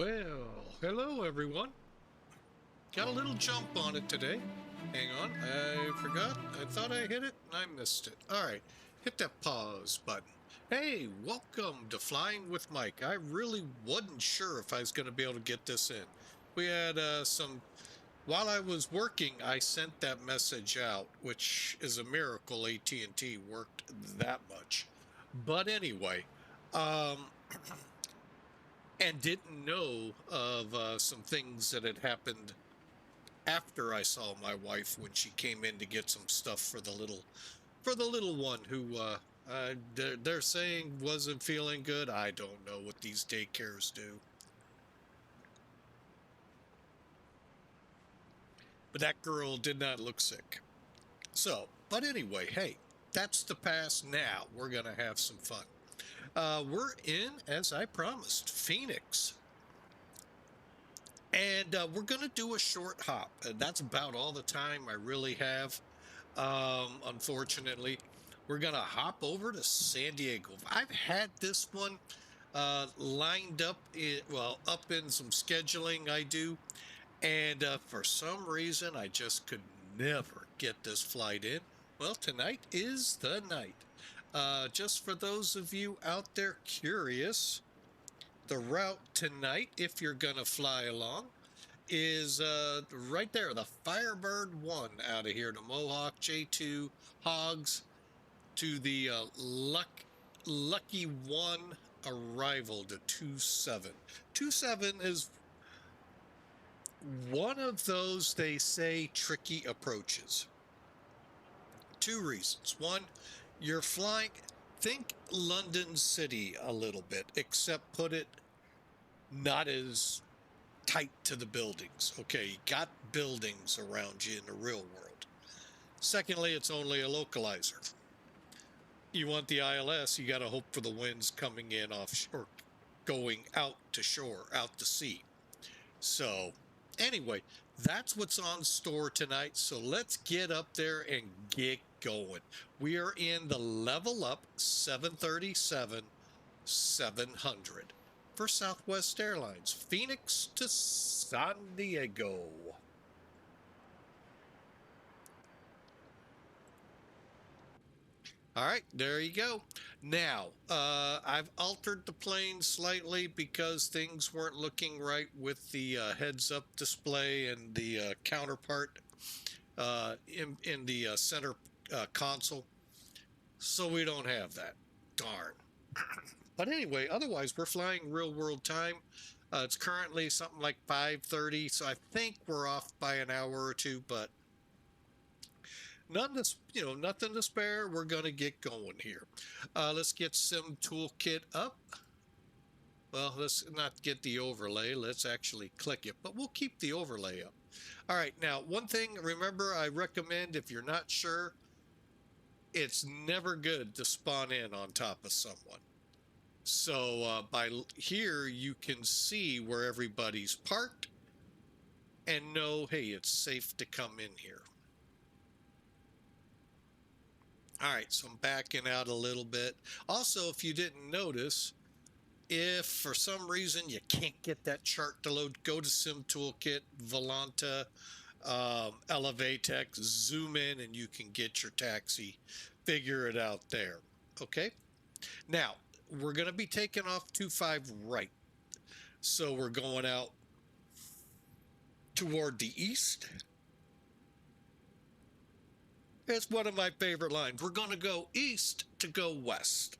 Well, hello everyone. Got a little jump on it today. Hang on, I forgot. I thought I hit it and I missed it. All right, hit that pause button. Hey, welcome to Flying with Mike. I really wasn't sure if I was going to be able to get this in. We had while I was working, I sent that message out, which is a miracle AT&T worked that much. But anyway, um, and didn't know of some things that had happened after I saw my wife when she came in to get some stuff for the little one who they're saying wasn't feeling good. I don't know what these daycares do, but that girl did not look sick. So, but anyway, hey, that's the past. Now we're gonna have some fun. We're in, as I promised, Phoenix. And we're going to do a short hop. That's about all the time I really have. Unfortunately, we're going to hop over to San Diego. I've had this one lined up, up in some scheduling I do. And for some reason, I just could never get this flight in. Well, tonight is the night. Just for those of you out there curious, the route tonight, if you're going to fly along, is right there, the Firebird 1 out of here to MOHAK, J2, HOGGZ, to the Lucky 1 arrival to 27. 27 is one of those, they say, tricky approaches. Two reasons. One, you're flying, think London City a little bit, except put it not as tight to the buildings. Okay, you got buildings around you in the real world. Secondly, it's only a localizer. You want the ILS, you got to hope for the winds coming in offshore, going out to shore, out to sea. So anyway, that's what's on store tonight. So let's get up there and get going. We are in the LevelUp 737-700 for Southwest Airlines, Phoenix to San Diego. All right, there you go. Now, I've altered the plane slightly because things weren't looking right with the heads-up display and the counterpart in the center console. So we don't have that. Darn. But anyway, otherwise, we're flying real-world time. It's currently something like 5:30, so I think we're off by an hour or two, but nothing to spare. We're gonna get going here. Let's get Sim Toolkit up. Well, let's not get the overlay. Let's actually click it, but we'll keep the overlay up. All right, now one thing, remember, I recommend if you're not sure, it's never good to spawn in on top of someone. So by here, you can see where everybody's parked and know, hey, it's safe to come in here. All right, so I'm backing out a little bit. Also, if you didn't notice, if for some reason you can't get that chart to load, go to Sim Toolkit, Volanta, Elevatex, zoom in, and you can get your taxi. Figure it out there. Okay. Now, we're going to be taking off 25 right. So we're going out toward the east. It's one of my favorite lines. We're going to go east to go west.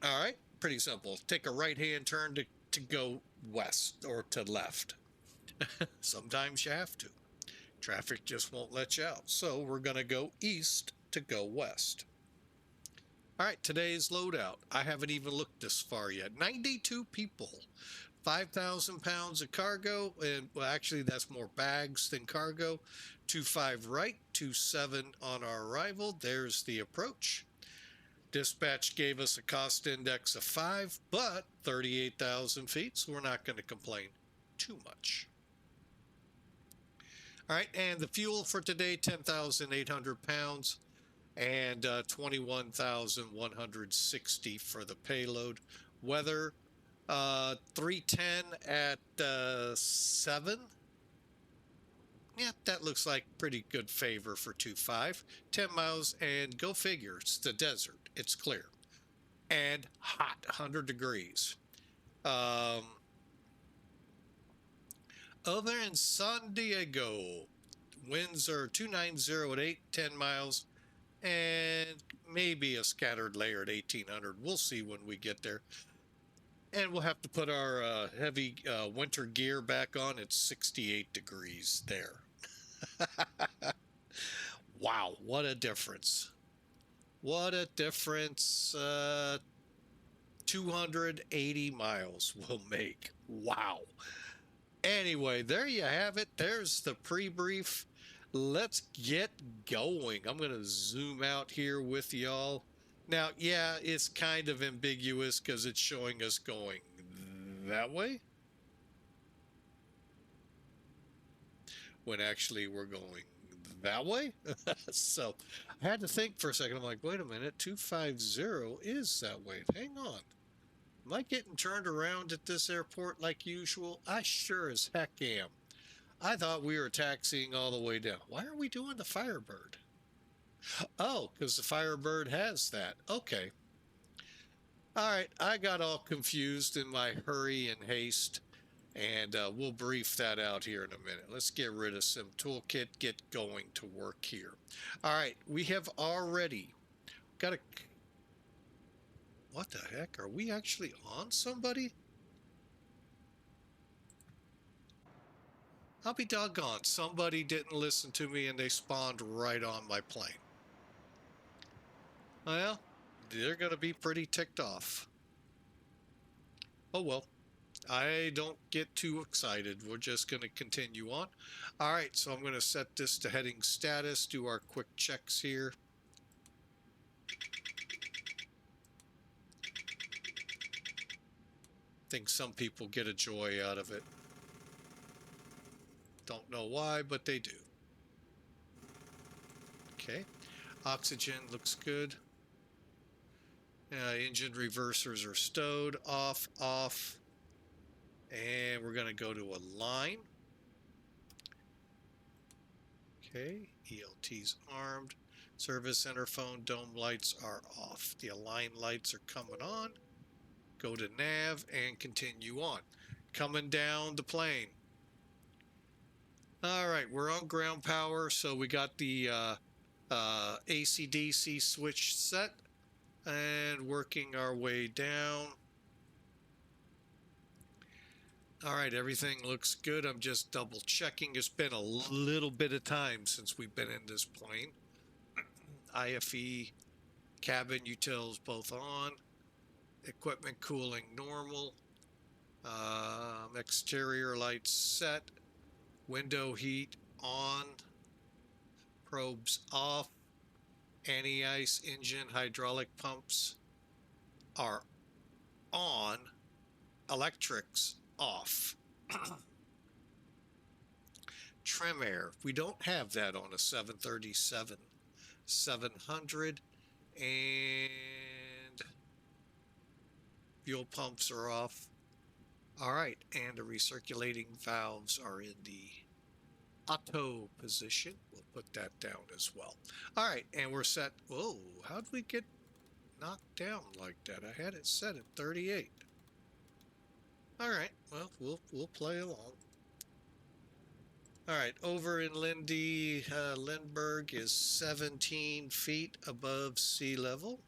All right, pretty simple. Take a right-hand turn to go west or to left. Sometimes you have to. Traffic just won't let you out. So we're going to go east to go west. All right, today's loadout. I haven't even looked this far yet. 92 people, 5,000 pounds of cargo, and well, actually that's more bags than cargo. 25 right, 27 on our arrival. There's the approach. Dispatch gave us a cost index of 5, but 38,000 feet, so we're not going to complain too much. All right, and the fuel for today, 10,800 pounds. And 21,160 for the payload. Weather, 310 at 7. Yeah, that looks like pretty good favor for 2.5. 10 miles, and go figure, it's the desert. It's clear. And hot, 100 degrees. Over in San Diego, winds are 290 at 8, 10 miles, and maybe a scattered layer at 1800. We'll see when we get there. And we'll have to put our heavy winter gear back on. It's 68 degrees there. Wow, what a difference. What a difference 280 miles will make. Wow. Anyway, there you have it. There's the pre-brief. Let's get going. I'm going to zoom out here with y'all. Now, yeah, it's kind of ambiguous because it's showing us going that way, when actually we're going that way. So I had to think for a second. I'm like, wait a minute, 250 is that way. Hang on. Am I getting turned around at this airport like usual? I sure as heck am. I thought we were taxiing all the way down. Why are we doing the Firebird? Oh, because the Firebird has that. Okay. All right, I got all confused in my hurry and haste, and we'll brief that out here in a minute. Let's get rid of Sim Toolkit, get going to work here. All right, we have already got a... What the heck? Are we actually on somebody? I'll be doggone. Somebody didn't listen to me and they spawned right on my plane. Well, they're going to be pretty ticked off. Oh well. I don't get too excited. We're just going to continue on. All right, so I'm going to set this to heading status, do our quick checks here. I think some people get a joy out of it. Don't know why, but they do. Okay, oxygen looks good. Engine reversers are stowed, off, off. And we're going to go to a line. Okay, ELT's armed. Service center phone dome lights are off. The align lights are coming on. Go to nav and continue on. Coming down the plane. All right, we're on ground power, so we got the AC/DC switch set and working our way down. All right, everything looks good. I'm just double checking. It's been a little bit of time since we've been in this plane. IFE, cabin utils both on. Equipment cooling normal. Exterior lights set. Window heat on. Probes off. Anti-ice engine hydraulic pumps are on. Electrics off. Trim air. We don't have that on a 737 700. And fuel pumps are off. All right, and the recirculating valves are in the auto position. We'll put that down as well. All right, and we're set. Whoa, how'd we get knocked down like that? I had it set at 38. All right, well, we'll play along. All right, over in Lindy, Lindbergh is 17 feet above sea level.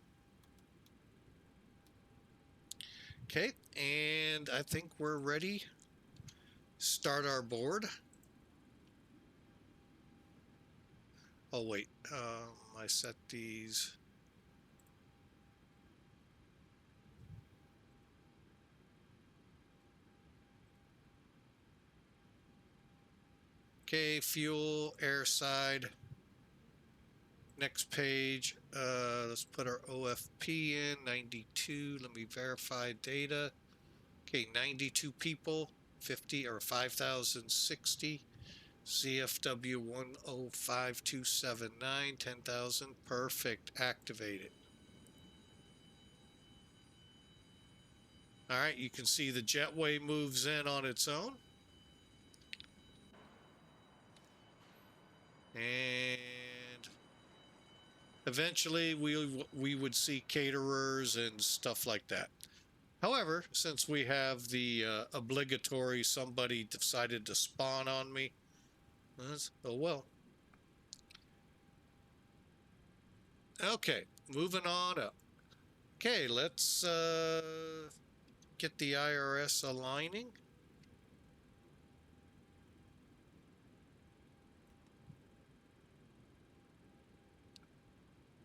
Okay, and I think we're ready. Start our board. Oh, wait, I set these. Okay, fuel, airside. Next page, let's put our OFP in, 92. Let me verify data. Okay, 92 people, 50 or 5,060. CFW 105279, 10,000. Perfect, activated. All right, you can see the jetway moves in on its own. And eventually we would see caterers and stuff like that. However, since we have the obligatory somebody decided to spawn on me, oh well. Okay, moving on up. Okay, let's get the IRS aligning.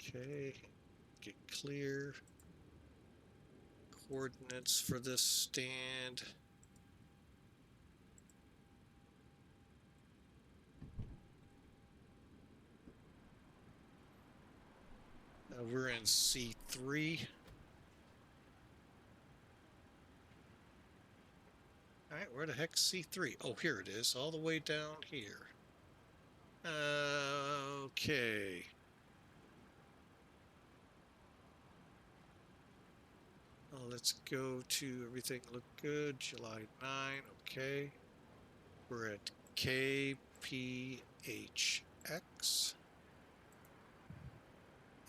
Okay, get clear coordinates for this stand. We're in C3. All right, where the heck's C3? Oh, here it is, all the way down here. Okay. Let's go to everything look good. July 9, okay. We're at KPHX.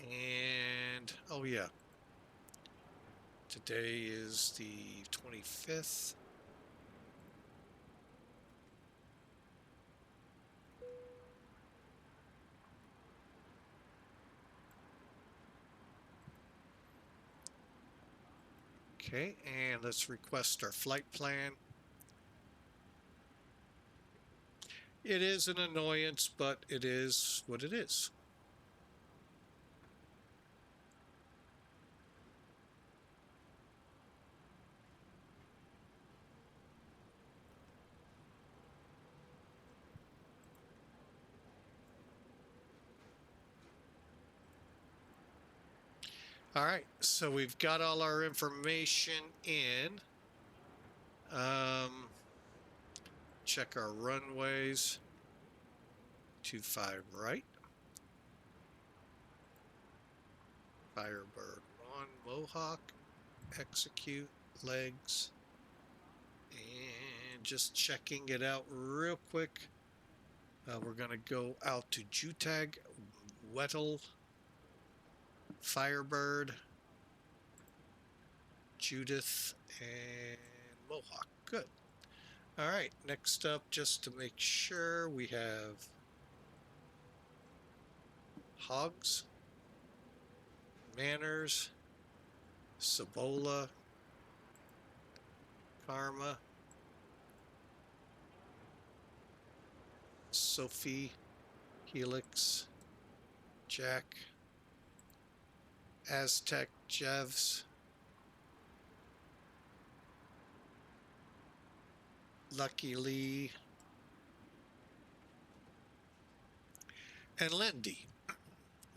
And, oh yeah. Today is the 25th. Okay, and let's request our flight plan. It is an annoyance, but it is what it is. All right, so we've got all our information in. Check our runways. 25 right. Firebird 1, MOHAK, execute, legs. And just checking it out real quick. We're going to go out to JUTAG, Weddle, Firebird, Judith, and MOHAK. Good. All right, next up, just to make sure, we have HOGGZ, Manners, Cibola, Karma, Sophie, Helix, Jack, Aztec, Jevs, Lucky Lee, and Lindy.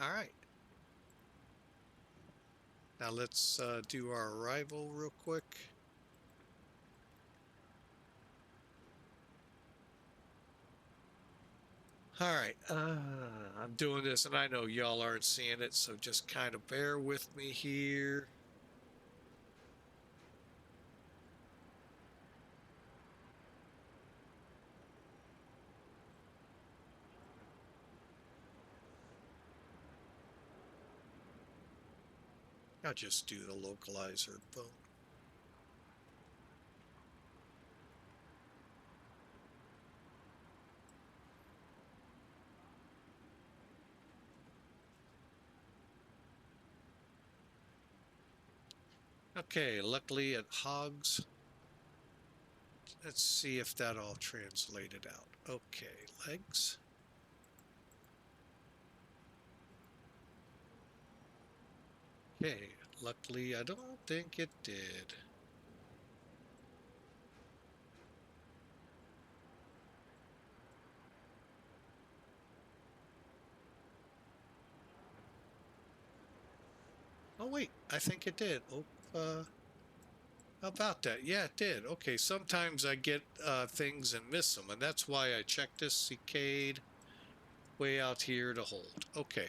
All right. Now let's do our arrival real quick. All right, I'm doing this, and I know y'all aren't seeing it, so just kind of bear with me here. I'll just do the localizer, boom. Okay, luckily at HOGGZ. Let's see if that all translated out. Okay, legs. Okay, luckily I don't think it did. Oh wait, I think it did. Oh, how about that? Yeah, it did. Okay, sometimes I get things and miss them, and that's why I checked this Cicade way out here to hold. Okay,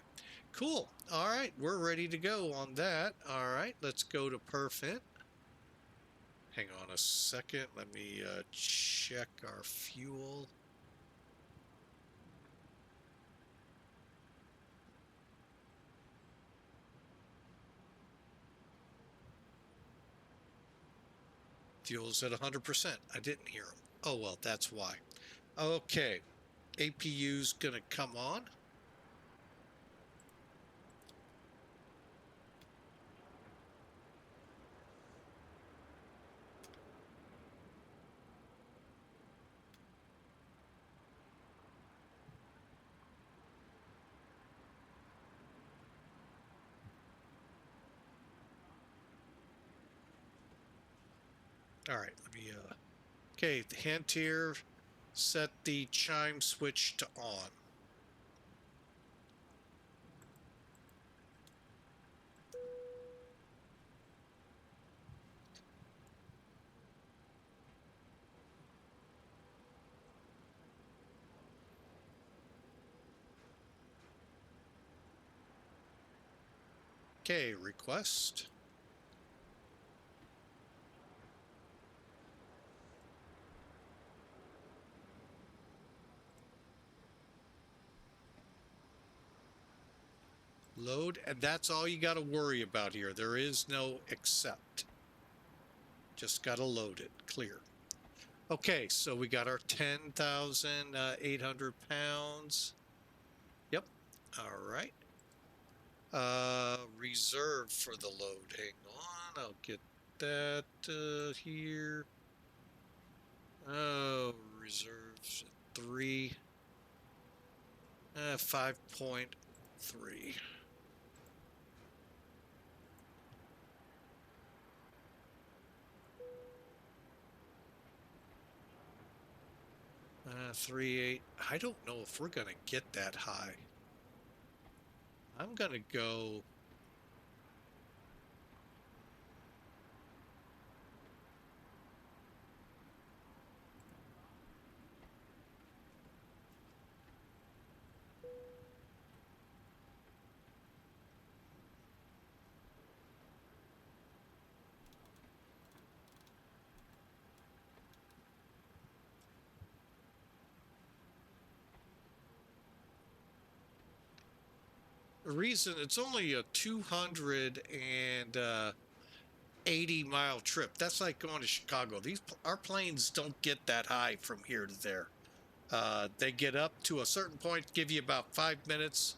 cool. All right, we're ready to go on that. All right, let's go to perfint. Hang on a second. Let me check our fuel. Fuel's at 100%. I didn't hear him. Oh, well, that's why. Okay. APU's going to come on. All right, let me, okay, the hint here, set the chime switch to on. Okay, request. Load, and that's all you got to worry about here. There is no accept. Just got to load it. Clear. Okay, so we got our 10,800 pounds. Yep. All right. Reserved for the load. Hang on. I'll get that here. Oh, reserves 3. 5.3. 3.8. I don't know if we're gonna get that high. I'm gonna go. The reason it's only a 280-mile trip. That's like going to Chicago. Our planes don't get that high from here to there. They get up to a certain point, give you about 5 minutes,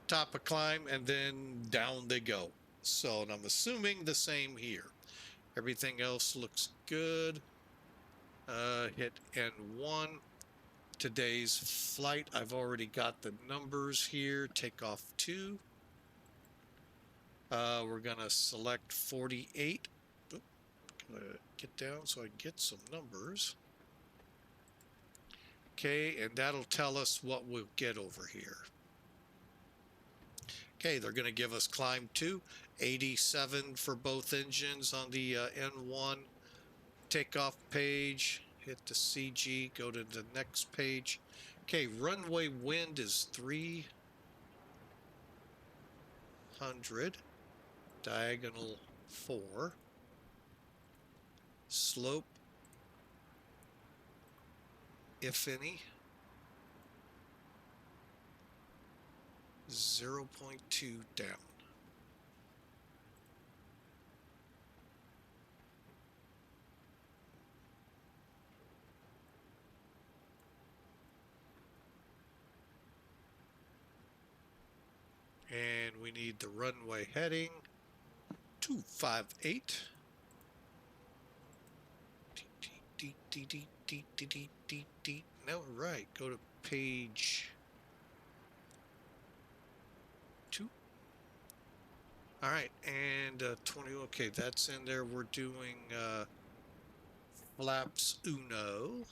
top a climb, and then down they go. So, and I'm assuming the same here. Everything else looks good. Hit N1. Today's flight, I've already got the numbers here. Takeoff 2. We're gonna select 48. Oop, gonna get down so I can get some numbers. Okay, and that'll tell us what we'll get over here. Okay, they're gonna give us climb 2, 87 for both engines on the N1 takeoff page. Hit the CG, go to the next page. Okay, runway wind is 300, diagonal 4, slope, if any, 0.2 down. And we need the runway heading 258. No, right. Go to page 2. All right, and 20. Okay, that's in there. We're doing flaps uno.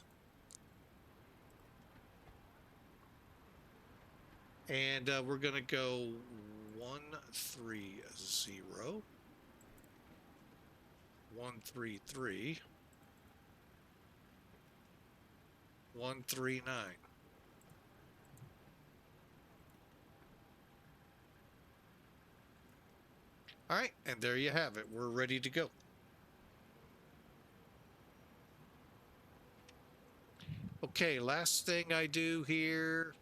And we're going to go 130, 133, 139. All right, and there you have it. We're ready to go. Okay, last thing I do here,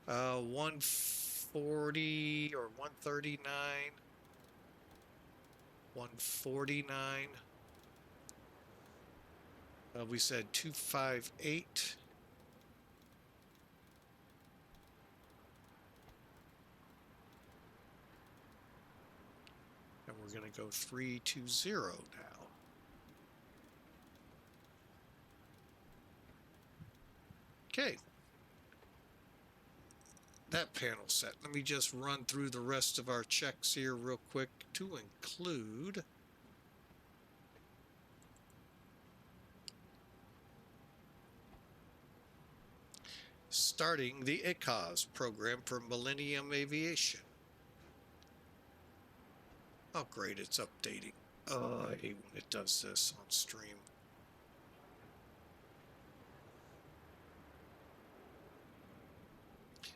140 or 139, 149. We said 258. And we're going to go 320 now. Okay. That panel set. Let me just run through the rest of our checks here real quick to include starting the HOGGZ program for Millennium Aviation. Oh, great, it's updating. Oh, I hate when it does this on stream.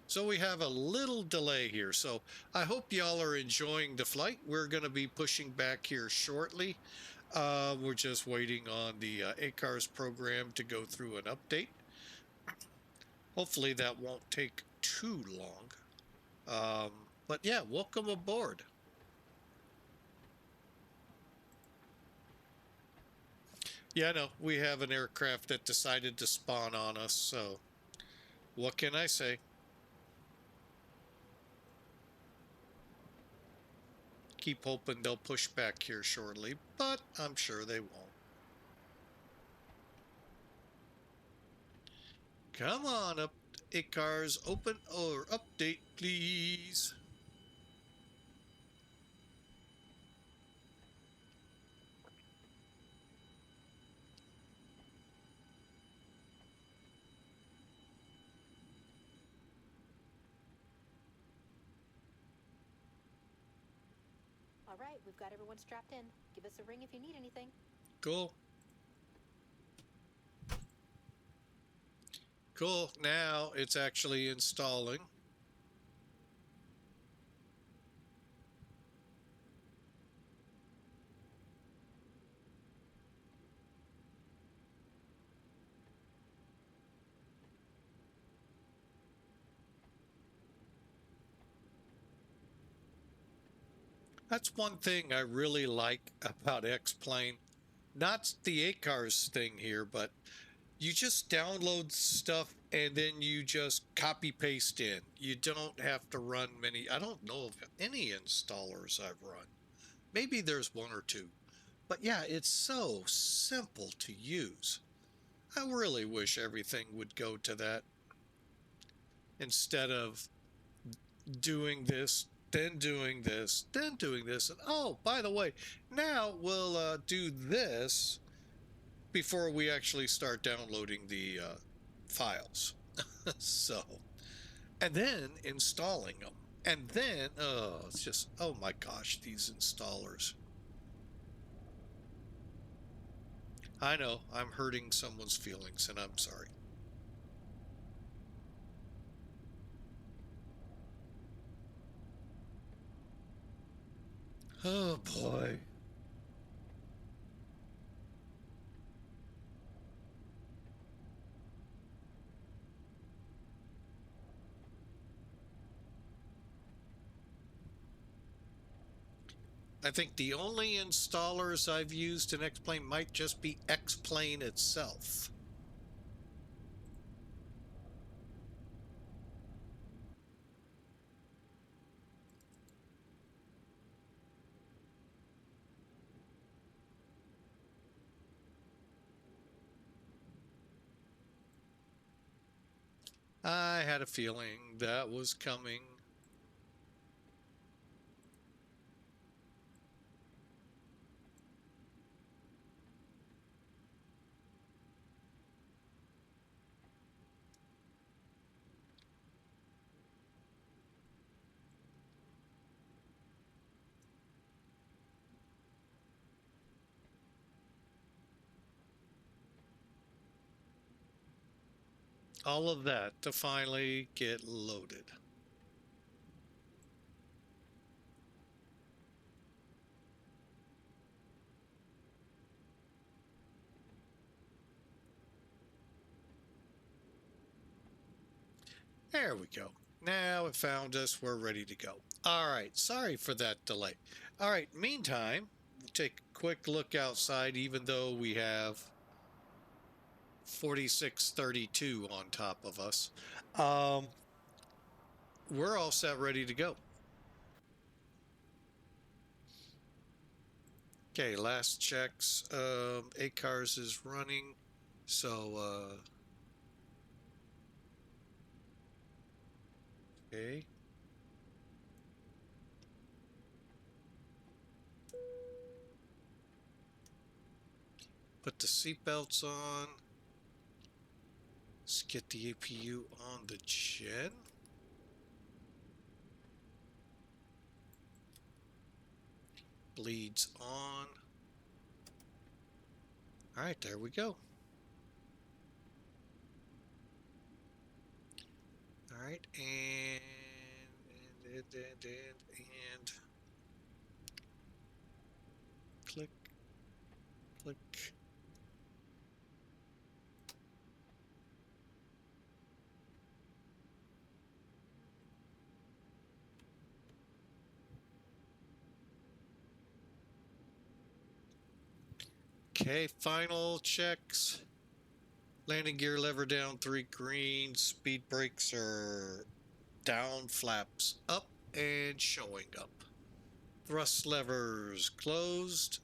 So we have a little delay here. So I hope y'all are enjoying the flight. We're going to be pushing back here shortly. We're just waiting on the HOGGZ program to go through an update. Hopefully that won't take too long. But yeah, welcome aboard. Yeah, no, we have an aircraft that decided to spawn on us, so what can I say? Keep hoping they'll push back here shortly, but I'm sure they won't. Come on up, HOGGZ, open or update, please. All right, we've got everyone strapped in. Give us a ring if you need anything. Cool. Cool. Now it's actually installing. That's one thing I really like about X-Plane. Not the HOGGZ thing here, but you just download stuff and then you just copy paste in. You don't have to run many. I don't know of any installers I've run. Maybe there's one or two. But yeah, it's so simple to use. I really wish everything would go to that instead of doing this, then doing this, then doing this. And oh, by the way, now we'll do this before we actually start downloading the files. So, and then installing them. And then, oh, it's just, oh my gosh, these installers. I know, I'm hurting someone's feelings, and I'm sorry. Oh boy. I think the only installers I've used in X-Plane might just be X-Plane itself. I had a feeling that was coming. All of that to finally get loaded. There we go. Now it found us. We're ready to go. All right. Sorry for that delay. All right. Meantime, we'll take a quick look outside, even though we have 4632 on top of us. We're all set, ready to go. Okay, last checks. ACARS is running, so okay. Put the seatbelts on. Let's get the APU on the jet. Bleeds on. All right, there we go. All right, and click, click. Okay, final checks. Landing gear lever down 3 green. Speed brakes are down, flaps up and showing up. Thrust levers closed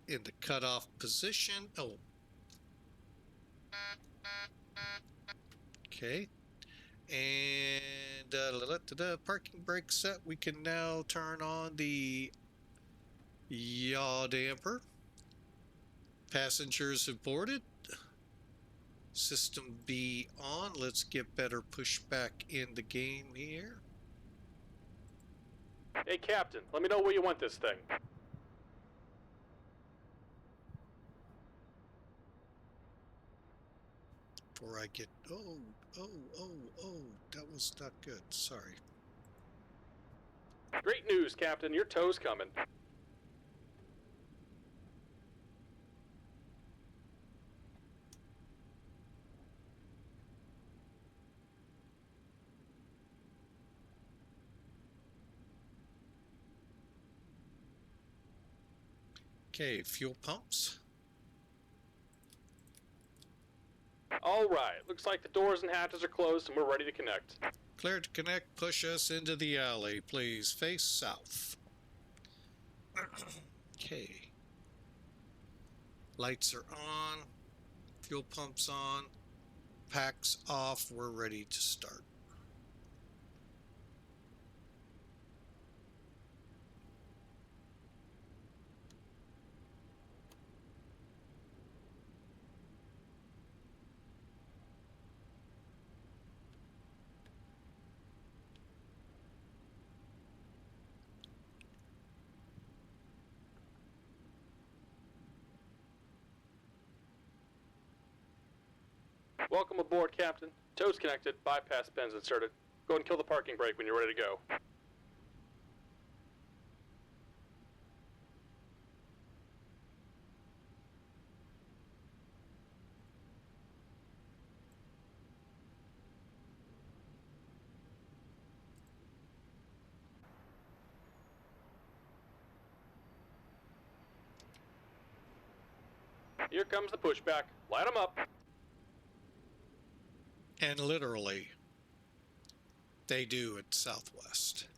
in the cutoff position. Oh. Okay. And the parking brake set. We can now turn on the yaw damper. Passengers have boarded. System B on. Let's get better pushback in the game here. Hey, Captain, let me know where you want this thing. Before I get... Oh, that was not good. Sorry. Great news, Captain. Your tow's coming. Okay, fuel pumps. All right, looks like the doors and hatches are closed and we're ready to connect. Clear to connect. Push us into the alley. Please face south. Okay. Lights are on. Fuel pumps on. Packs off. We're ready to start. Welcome aboard, Captain. Tow's connected, bypass pins inserted. Go and kill the parking brake when you're ready to go. Here comes the pushback. Light 'em up. And literally, they do at Southwest.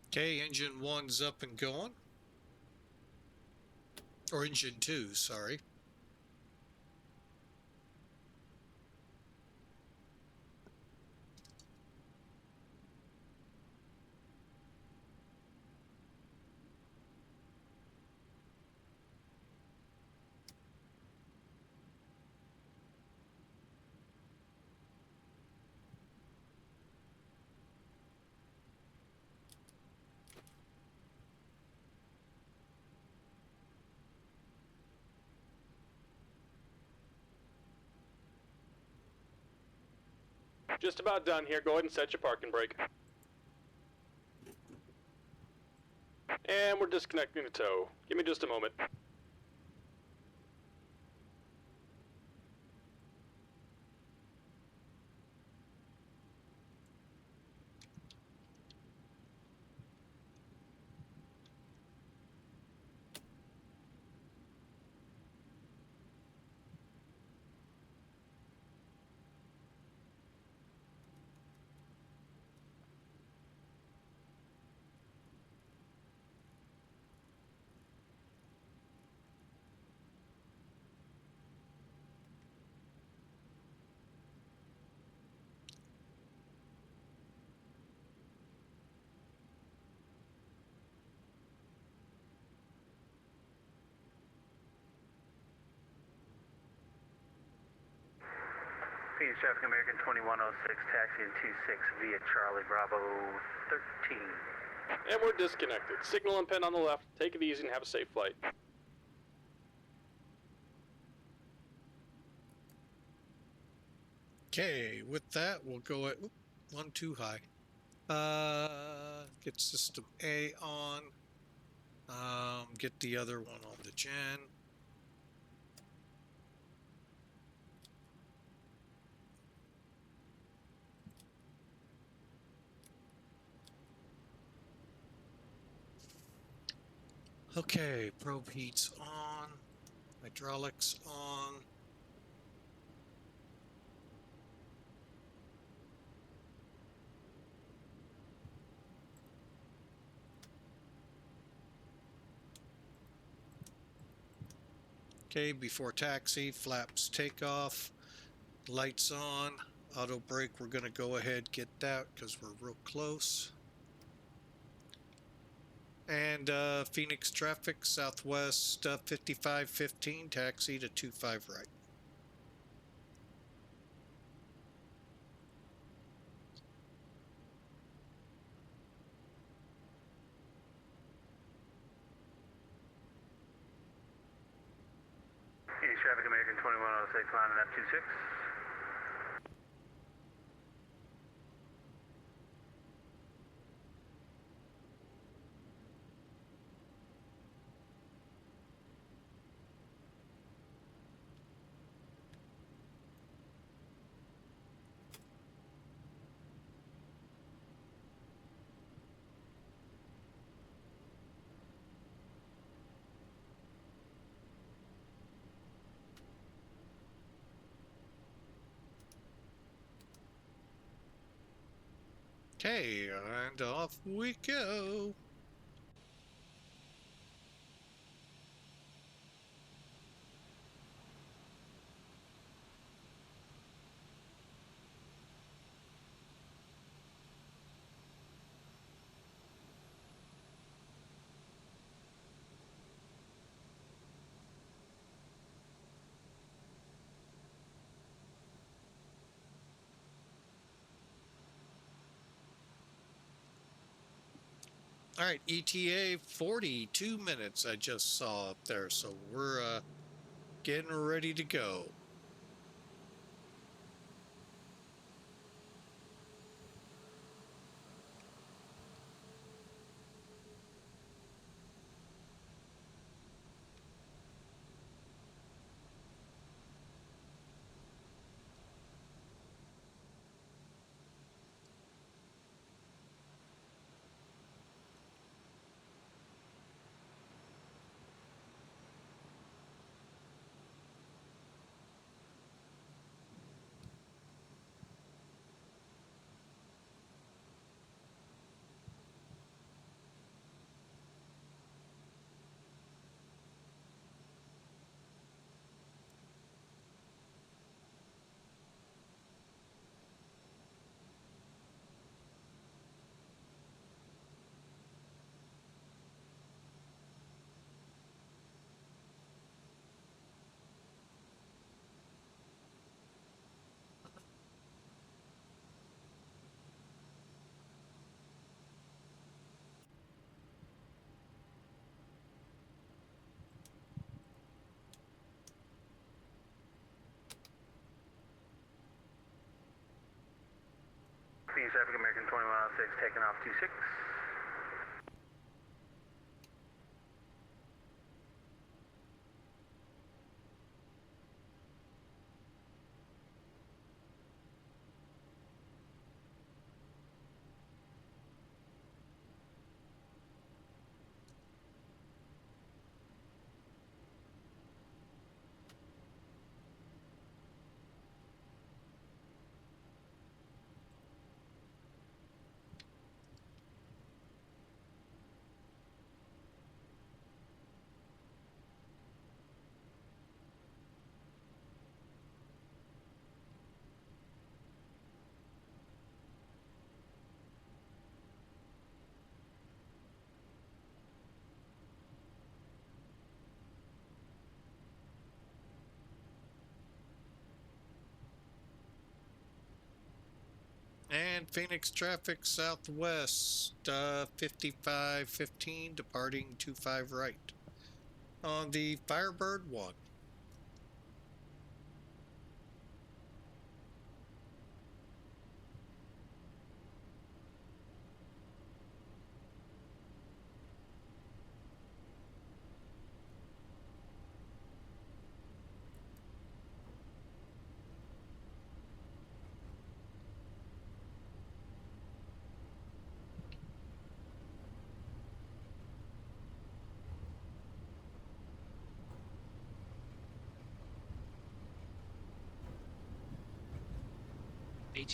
Okay, engine 1's up and going. Or engine 2, sorry. Just about done here. Go ahead and set your parking brake. And we're disconnecting the tow. Give me just a moment. Phoenix Traffic American 2106, taxi in 26 via Charlie Bravo 13. And we're disconnected. Signal and pin on the left. Take it easy and have a safe flight. Okay, with that, we'll go at one too high. Get system A on. Get the other one on the gen. Okay, probe heat's on. Hydraulics on. Okay, before taxi, flaps take off, lights on, auto brake, we're going to go ahead get that because we're real close. And Phoenix traffic, southwest 5515, taxi to 25 right. Phoenix Traffic American 2106, lining up 26. Okay, and off we go. All right, ETA 42 minutes I just saw up there, so we're getting ready to go. Phoenix traffic, American 2106, taking off 26. And Phoenix traffic southwest, 5515, departing 25 right. On the Firebird 1.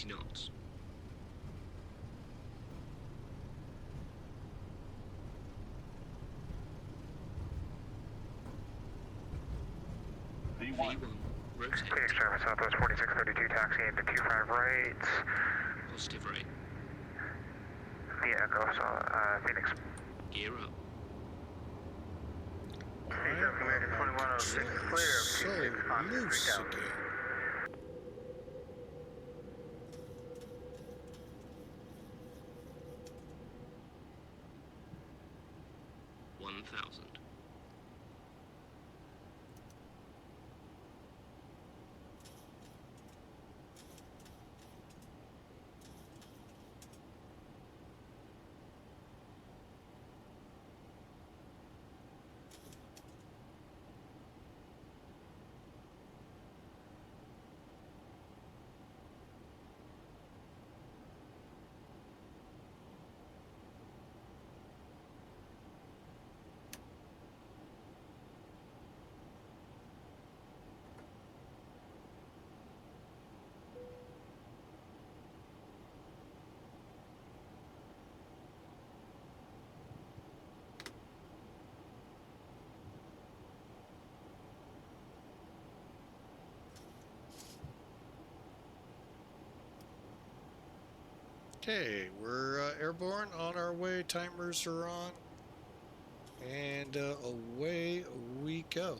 knots. V1. Rotate. Phoenix traffic southwest 4632, taxi into 25 right. Positive rate. Via Echo, Phoenix. Gear up. Phoenix traffic American 2106, clear of 26 constant Loose 3000. again. Okay, we're airborne, on our way, timers are on, and away we go.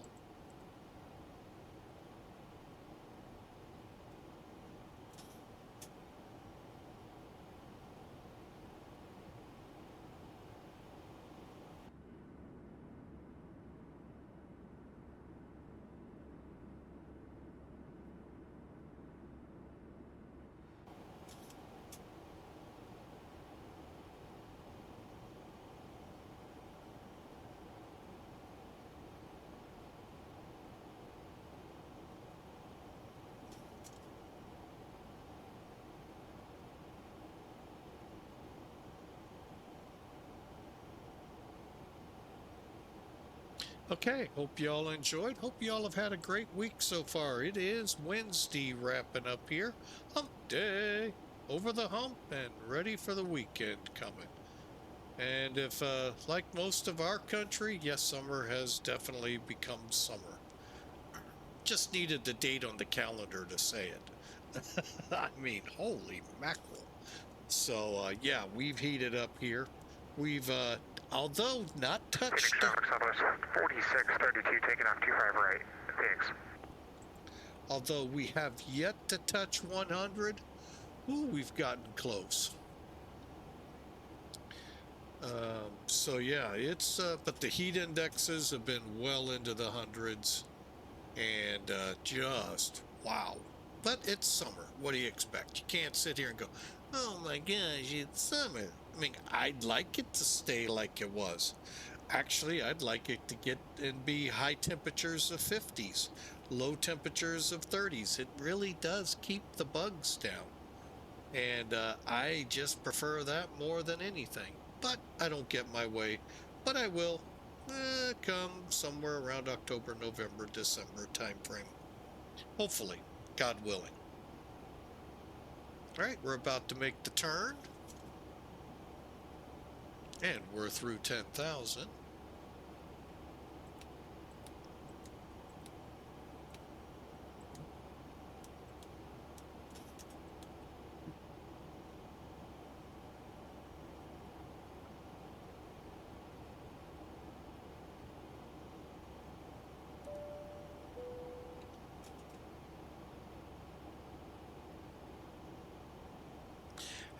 Okay, hope y'all enjoyed. Hope y'all have had a great week so far. It is Wednesday wrapping up here. Hump day. Over the hump and ready for the weekend coming. And if, like most of our country, yes, summer has definitely become summer. Just needed the date on the calendar to say it. I mean, holy mackerel. So, yeah, we've heated up here. We've, although not Phoenix touched... traffic southwest 4632, taking off 25 right. Phoenix. Although we have yet to touch 100, ooh, we've gotten close. So yeah, it's, but the heat indexes have been well into the hundreds, and just, wow. But it's summer. What do you expect? You can't sit here and go, oh my gosh, it's summer. I mean, I'd like it to stay like it was. Actually, I'd like it to get and be high temperatures of 50s, low temperatures of 30s. It really does keep the bugs down. And I just prefer that more than anything. But I don't get my way. But I will come somewhere around October, November, December time frame. Hopefully, God willing. All right, we're about to make the turn. And we're through 10,000.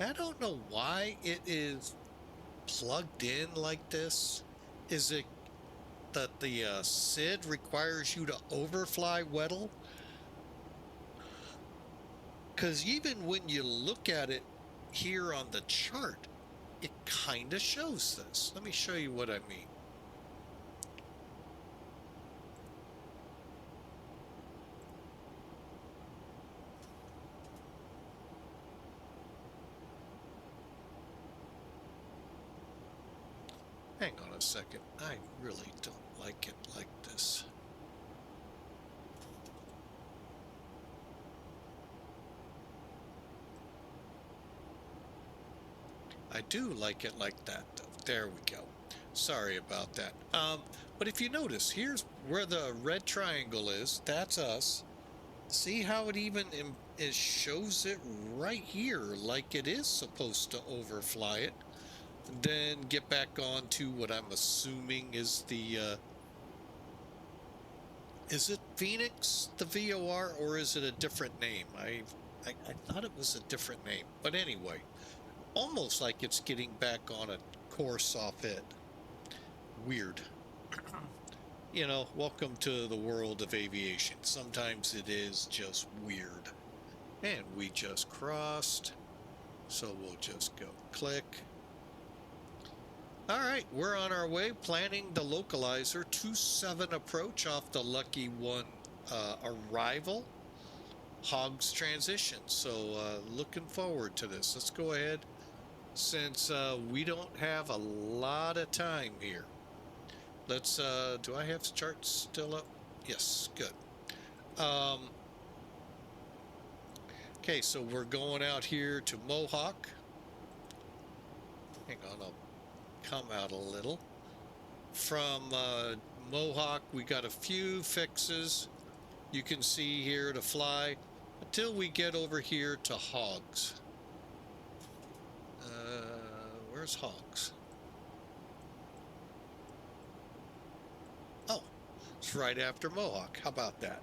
I don't know why it is plugged in like this. Is it that the SID requires you to overfly Weddell? Because even when you look at it here on the chart, it kind of shows this. Let me show you what I mean. Hang on a second. I really don't like it like this. I do like it like that, though. There we go. Sorry about that. But if you notice, here's where the red triangle is. That's us. See how it even it shows it right here like it is supposed to overfly it. Then get back on to what I'm assuming is the is it Phoenix, the VOR, or is it a different name? I thought it was a different name, but anyway, almost like it's getting back on a course off it. Weird. You know, welcome to the world of aviation. Sometimes it is just weird. And we just crossed, so we'll just go click. All right, we're on our way, planning the localizer 27 approach off the Lucky 1 arrival, HOGGZ transition. So looking forward to this. Let's go ahead, since we don't have a lot of time here. Let's, do I have charts still up? Yes, good. Okay, so we're going out here to MOHAK. Hang on, I'll come out a little. From MOHAK, we got a few fixes you can see here to fly until we get over here to HOGGZ. Where's HOGGZ? Oh, it's right after MOHAK. How about that?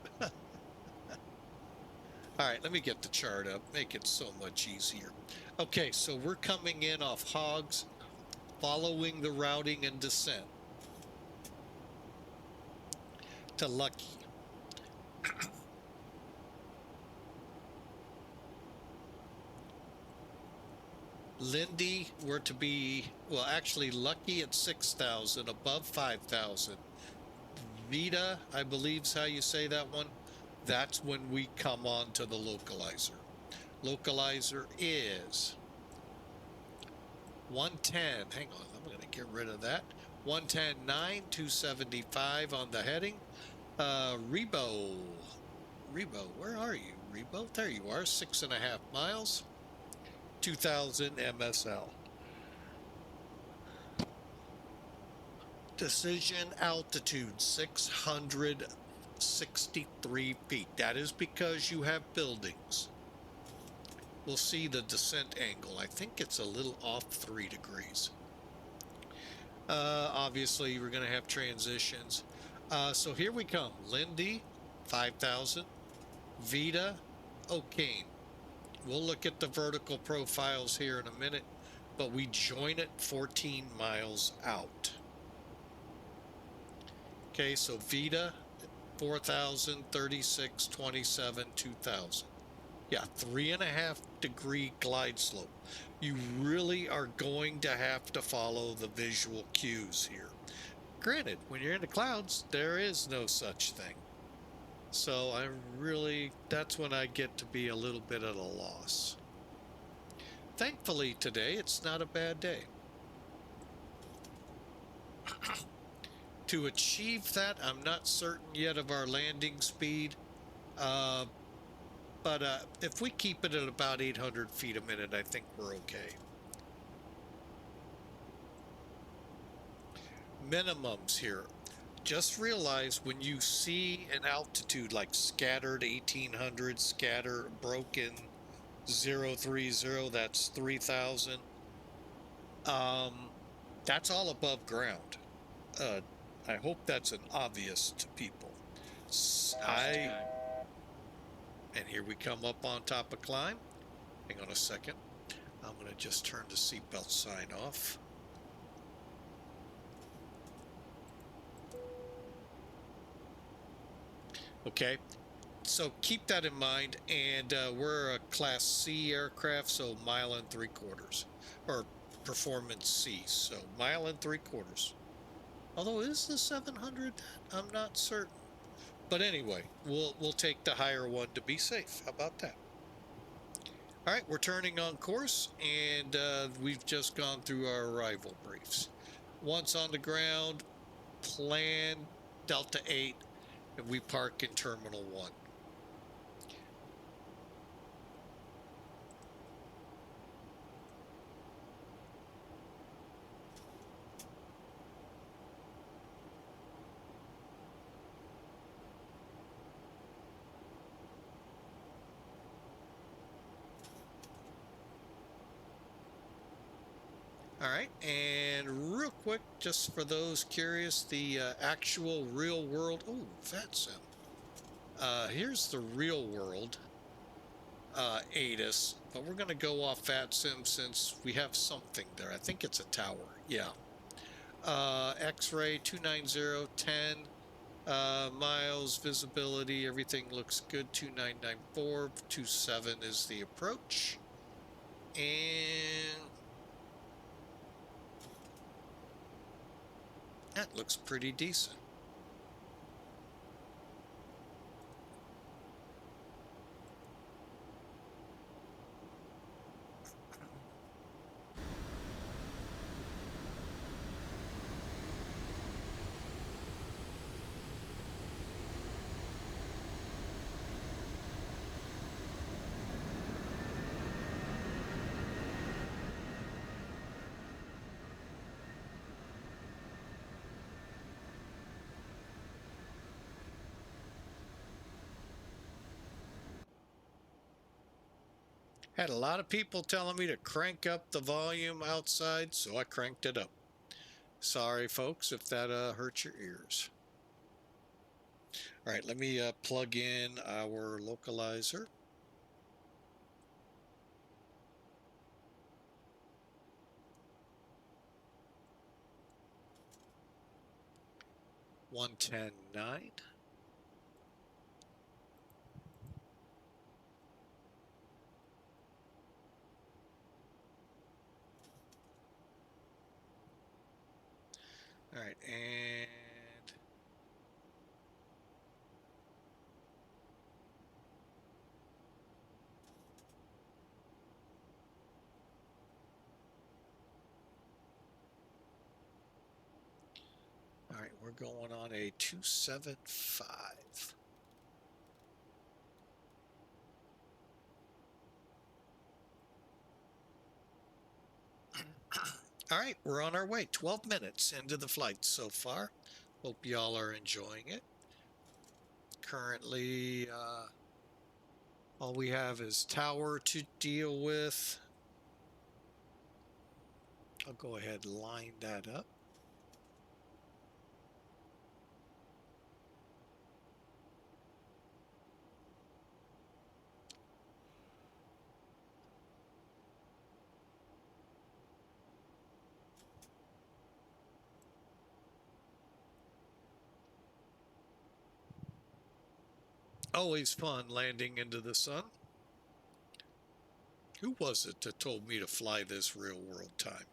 All right, let me get the chart up, make it so much easier. Okay, so we're coming in off HOGGZ, following the routing and descent to Lucky. Lindy were to be, well, actually Lucky at 6,000, above 5,000. Vita, I believe is how you say that one. That's when we come on to the localizer. Localizer is 110. Hang on, I'm going to get rid of that. 110.9, 275 on the heading. Rebo, where are you? Rebo, there you are. 6.5 miles. 2,000 MSL. Decision altitude 663 feet. That is because you have buildings. We'll see the descent angle. I think it's a little off 3 degrees. Obviously, we're going to have transitions. So here we come. Lindy, 5,000. Vita, O'Kane. We'll look at the vertical profiles here in a minute, but we join it 14 miles out. Okay, so Vita, 4,000, 36, 27, 2,000. Yeah, 3.5-degree glide slope. You really are going to have to follow the visual cues here. Granted, when you're in the clouds, there is no such thing. So that's when I get to be a little bit at a loss. Thankfully today, it's not a bad day. To achieve that, I'm not certain yet of our landing speed. But if we keep it at about 800 feet a minute, I think we're okay. Minimums here. Just realize when you see an altitude like scattered 1800, scatter broken 030, that's 3000. That's all above ground. I hope that's an obvious to people. And here we come up on top of climb. Hang on a second. I'm going to just turn the seatbelt sign off. Okay, so keep that in mind. And we're a Class C aircraft, so 1 3/4, or Performance C, so 1 3/4. Although is the 700? I'm not certain. But anyway, we'll take the higher one to be safe. How about that? All right, we're turning on course, and we've just gone through our arrival briefs. Once on the ground, plan Delta 8, and we park in Terminal 1. All right, and real quick, just for those curious, the actual real world, oh, VATSIM. Here's the real world ATIS, but we're going to go off VATSIM since we have something there. I think it's a tower, yeah. X-ray 290, 10 miles, visibility, everything looks good. 2994, 27 is the approach. And that looks pretty decent. Had a lot of people telling me to crank up the volume outside, so I cranked it up. Sorry, folks, if that hurts your ears. All right, let me plug in our localizer. $110.9. All right, and all right, we're going on a 275. All right, we're on our way. 12 minutes into the flight so far. Hope y'all are enjoying it. Currently, all we have is tower to deal with. I'll go ahead and line that up. Always fun landing into the sun. Who was it that told me to fly this real world time?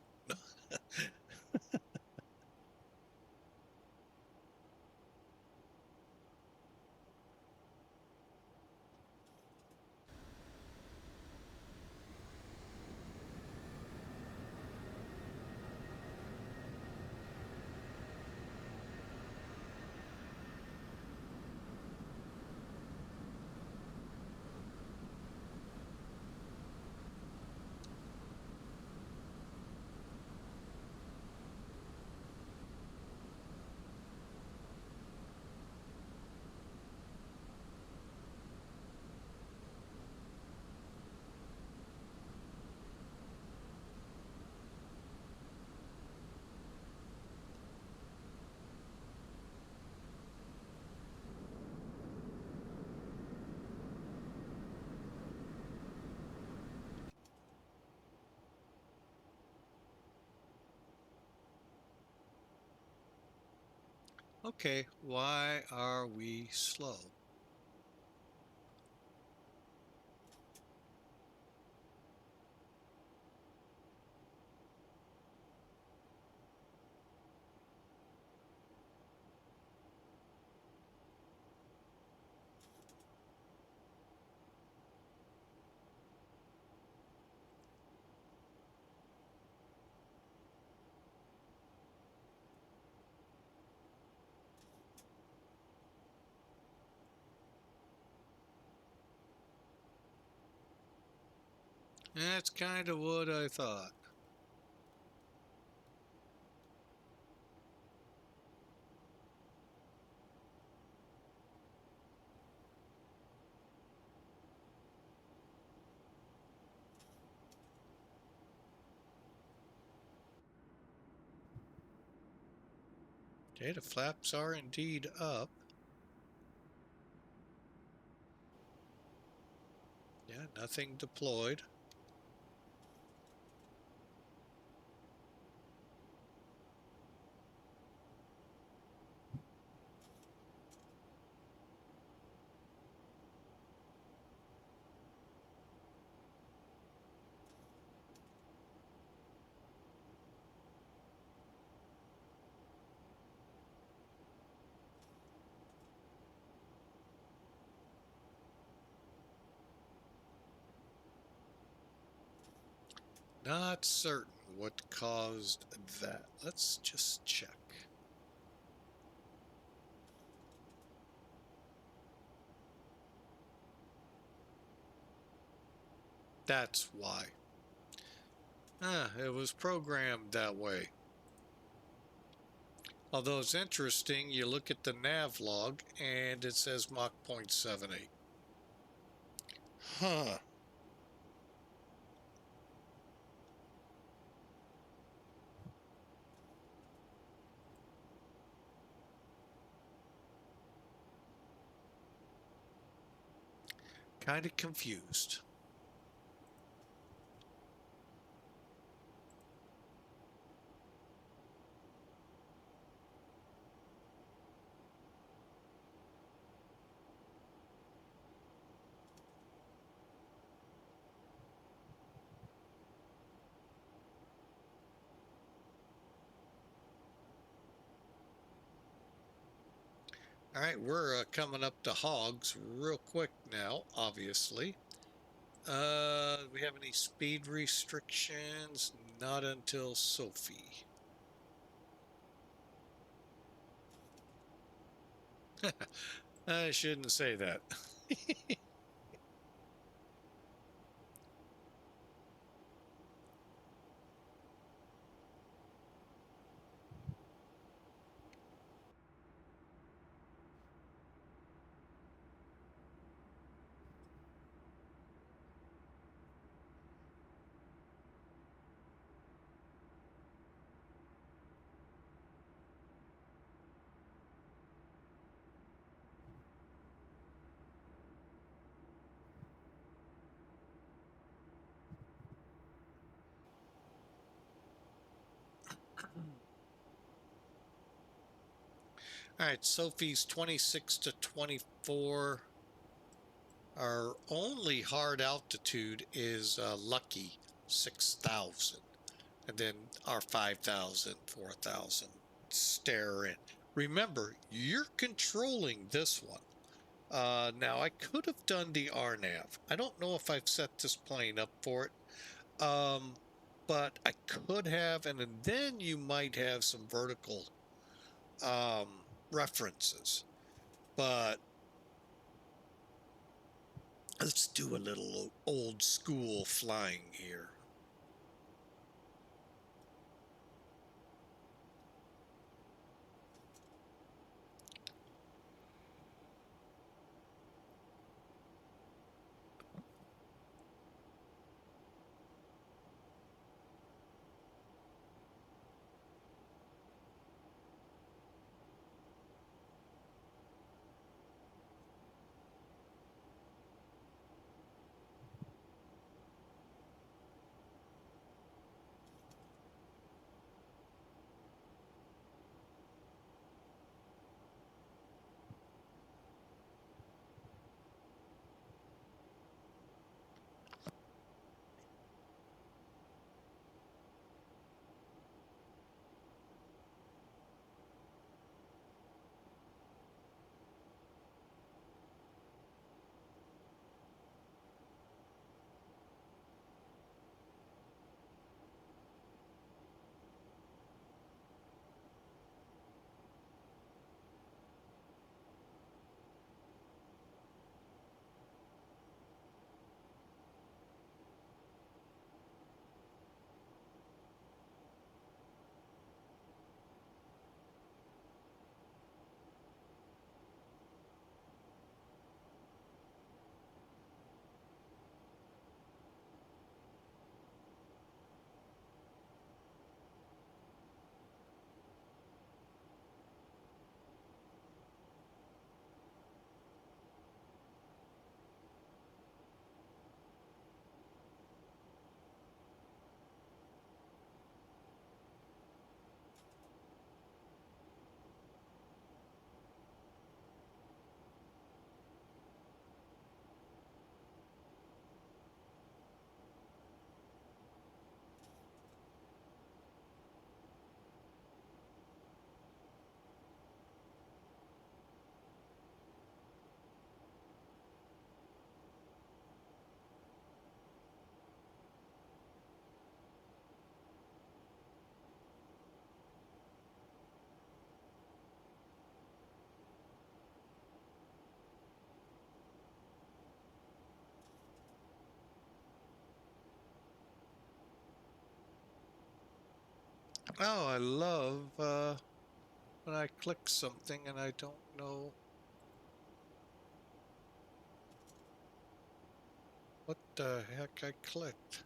Okay, why are we slow? That's kind of what I thought. Okay, the flaps are indeed up. Yeah, nothing deployed. Not certain what caused that. Let's just check. That's why. It was programmed that way. Although it's interesting, you look at the nav log and it says Mach 0.78. Huh. Kind of confused. All right, we're coming up to HOGGZ real quick now, obviously. We have any speed restrictions? Not until Sophie. I shouldn't say that. All right, Sophie's 26 to 24. Our only hard altitude is lucky 6,000. And then our 5,000, 4,000 stare in. Remember, you're controlling this one. Now, I could have done the RNAV. I don't know if I've set this plane up for it. But I could have, and then you might have some vertical references. But let's do a little old school flying here. Oh, I love when I click something and I don't know what the heck I clicked.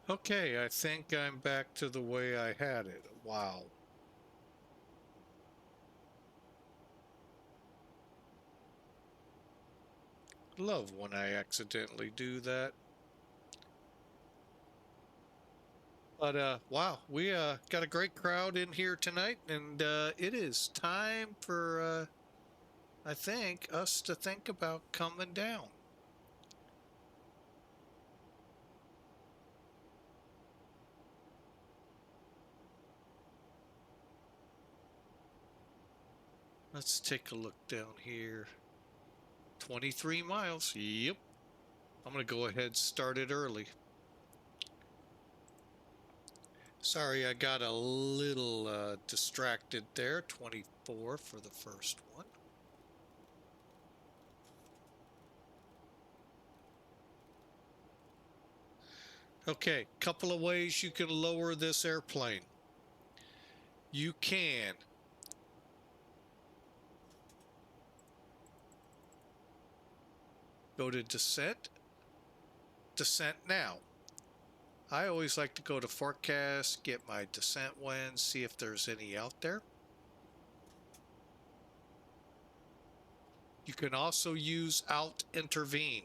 Okay, I think I'm back to the way I had it. Wow. Love when I accidentally do that. But wow, we got a great crowd in here tonight, and it is time for I think us to think about coming down. Let's take a look down here. 23 miles. Yep. I'm going to go ahead and start it early. Sorry, I got a little distracted there. 24 for the first one. Okay, couple of ways you can lower this airplane. You can go to descent, descent now. I always like to go to forecast, get my descent winds, see if there's any out there. You can also use out intervene.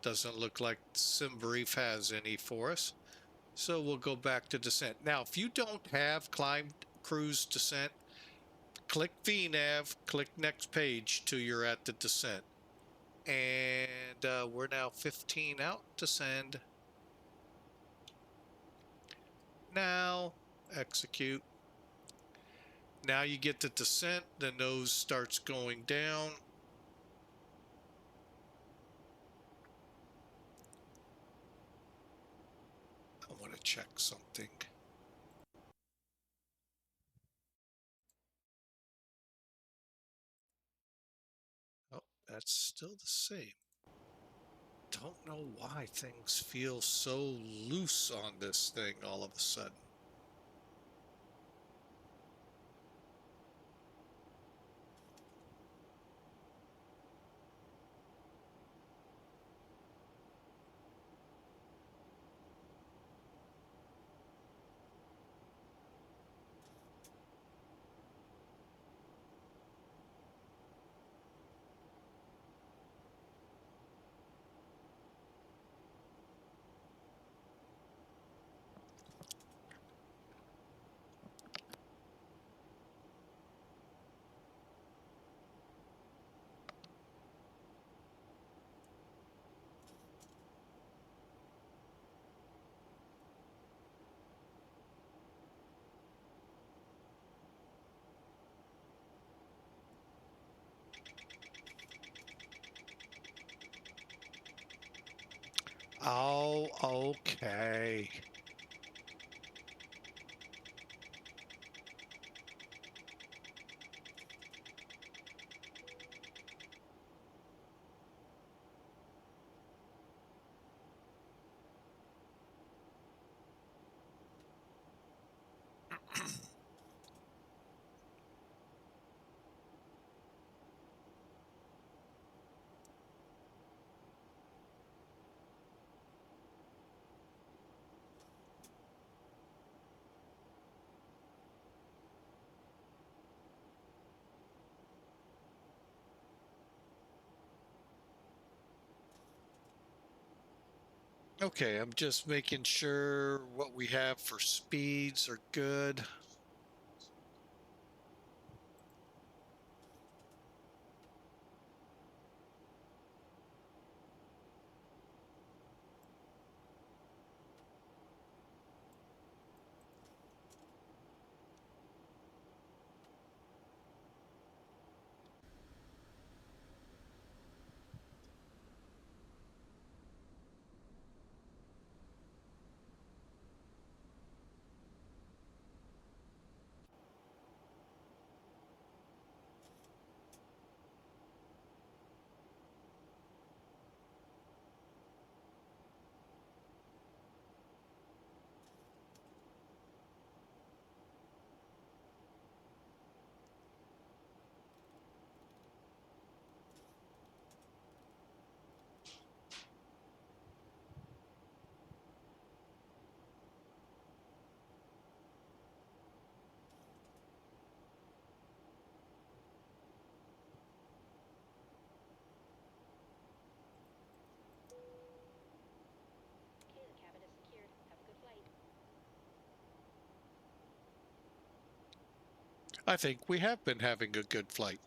Doesn't look like SimBrief has any for us. So we'll go back to descent. Now, if you don't have climb, cruise, descent, click VNav, click next page till you're at the descent. And we're now 15 out, descend. Now, execute. Now you get the descent, the nose starts going down. I want to check something. Oh, that's still the same. Don't know why things feel so loose on this thing all of a sudden. Oh, okay. Okay, I'm just making sure what we have for speeds are good. I think we have been having a good flight.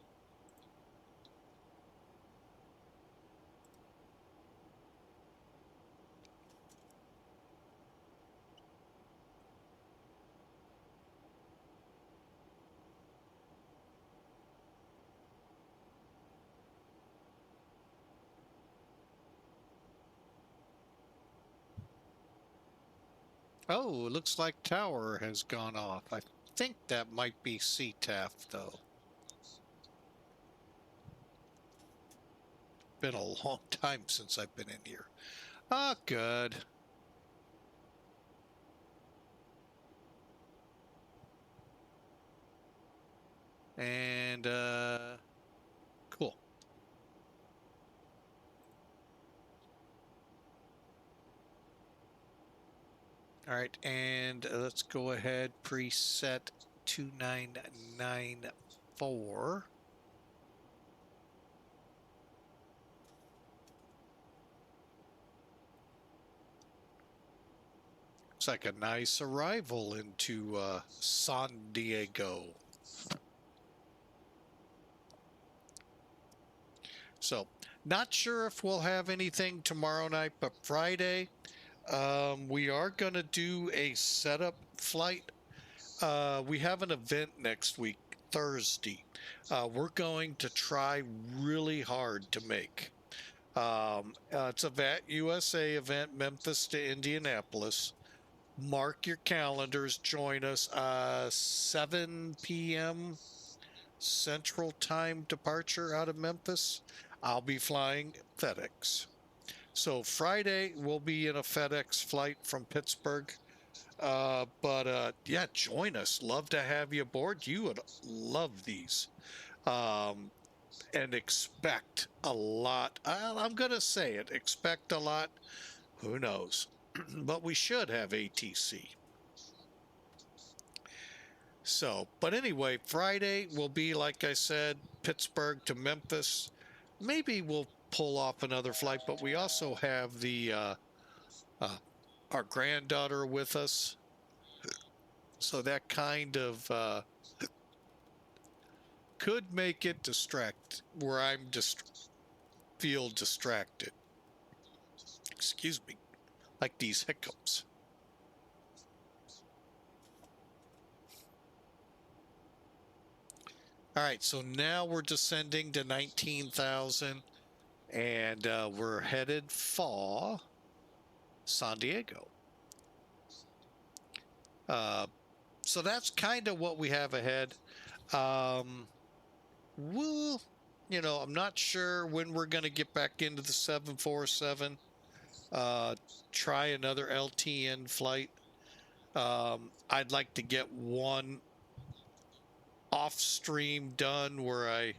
Oh, it looks like tower has gone off. I think that might be CTAF, though. Been a long time since I've been in here. Ah, good. And, cool. All right, and let's go ahead, preset 2994. Looks like a nice arrival into San Diego. So, not sure if we'll have anything tomorrow night, but Friday, we are going to do a setup flight. We have an event next week, Thursday. We're going to try really hard to make. It's a VAT USA event, Memphis to Indianapolis. Mark your calendars. Join us 7 p.m. Central Time departure out of Memphis. I'll be flying FedEx. So Friday we'll be in a FedEx flight from Pittsburgh. Yeah, join us. Love to have you aboard. You would love these. And expect a lot. I'm going to say it. Expect a lot. Who knows? But we should have ATC. So, but anyway, Friday will be, like I said, Pittsburgh to Memphis. Maybe we'll pull off another flight, but we also have the our granddaughter with us. So that kind of could make it where I'm just feel distracted. Excuse me, like these hiccups. All right, so now we're descending to 19,000, and we're headed for San Diego. So that's kind of what we have ahead. We'll, I'm not sure when we're going to get back into the 747. Try another LTN flight. I'd like to get one off stream done where I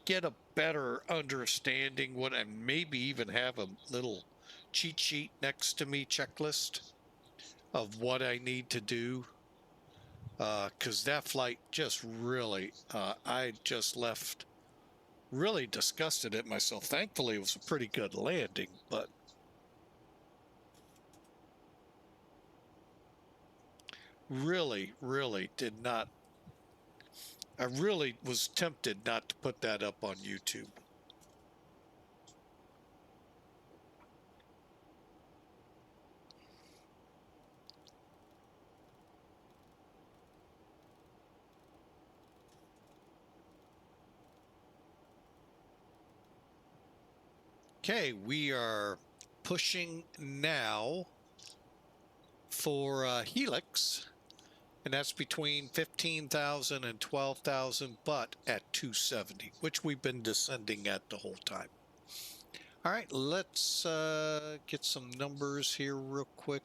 get a better understanding and maybe even have a little cheat sheet next to me, checklist of what I need to do. Because that flight just really, I just left really disgusted at myself. Thankfully, it was a pretty good landing, but really did not. I really was tempted not to put that up on YouTube. Okay, we are pushing now for Helix. And that's between 15,000 and 12,000, but at 270, which we've been descending at the whole time. All right, let's get some numbers here real quick.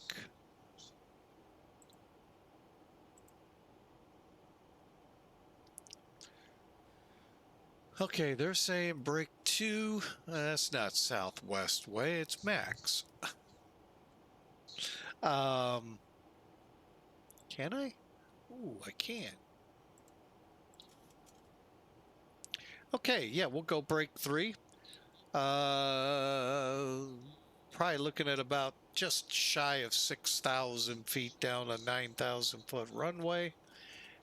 Okay, they're saying break 2. That's not Southwest way, it's max. Can I? Ooh, I can. Okay, yeah, we'll go break 3. Probably looking at about just shy of 6,000 feet down a 9,000 foot runway.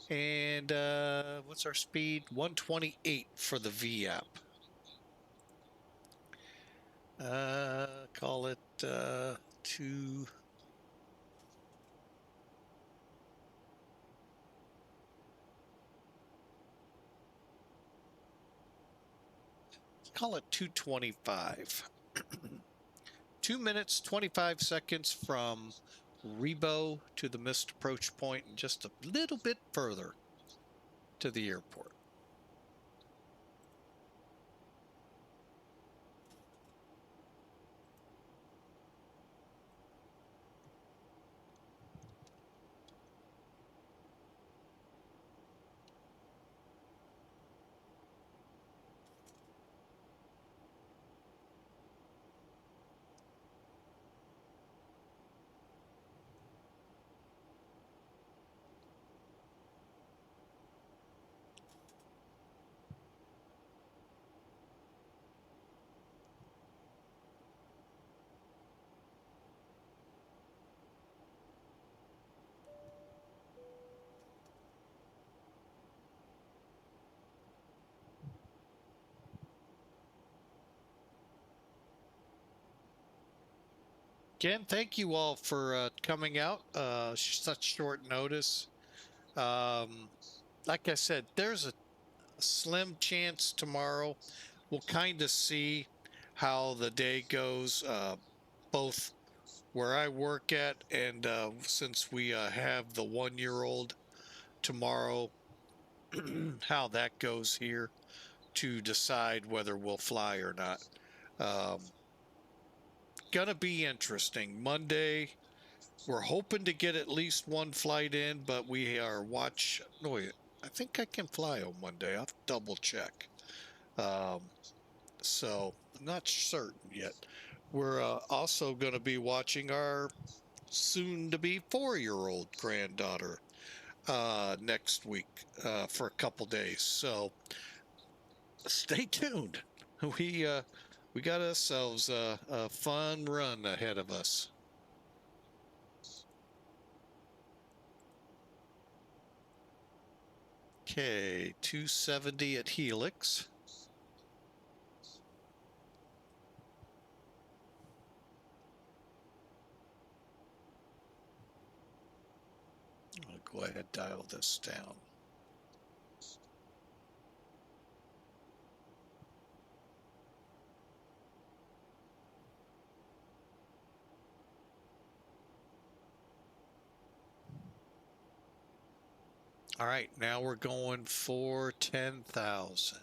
And what's our speed? 128 for the VAP. Call it 2. Call it 225. 2 minutes, 25 seconds from Rebo to the missed approach point and just a little bit further to the airport. Again, thank you all for coming out. Such short notice. Like I said, there's a slim chance tomorrow. We'll kind of see how the day goes, both where I work at and since we have the 1-year-old tomorrow, how that goes here to decide whether we'll fly or not. Gonna be interesting. Monday, we're hoping to get at least one flight in, but we are no, I think I can fly on Monday. I'll have to double check. So I'm not certain yet. We're also going to be watching our soon-to-be 4-year-old granddaughter next week for a couple days. So stay tuned. We got ourselves a fun run ahead of us. Okay, 270 at Helix. I'll go ahead and dial this down. All right, now we're going for 10,000.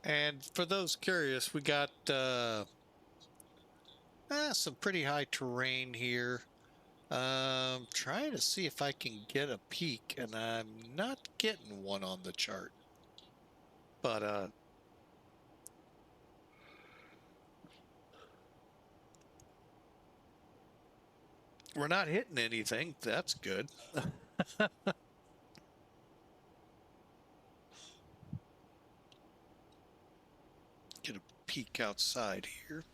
And for those curious, we got some pretty high terrain here. Trying to see if I can get a peek, and I'm not getting one on the chart. But, we're not hitting anything. That's good. Get a peek outside here.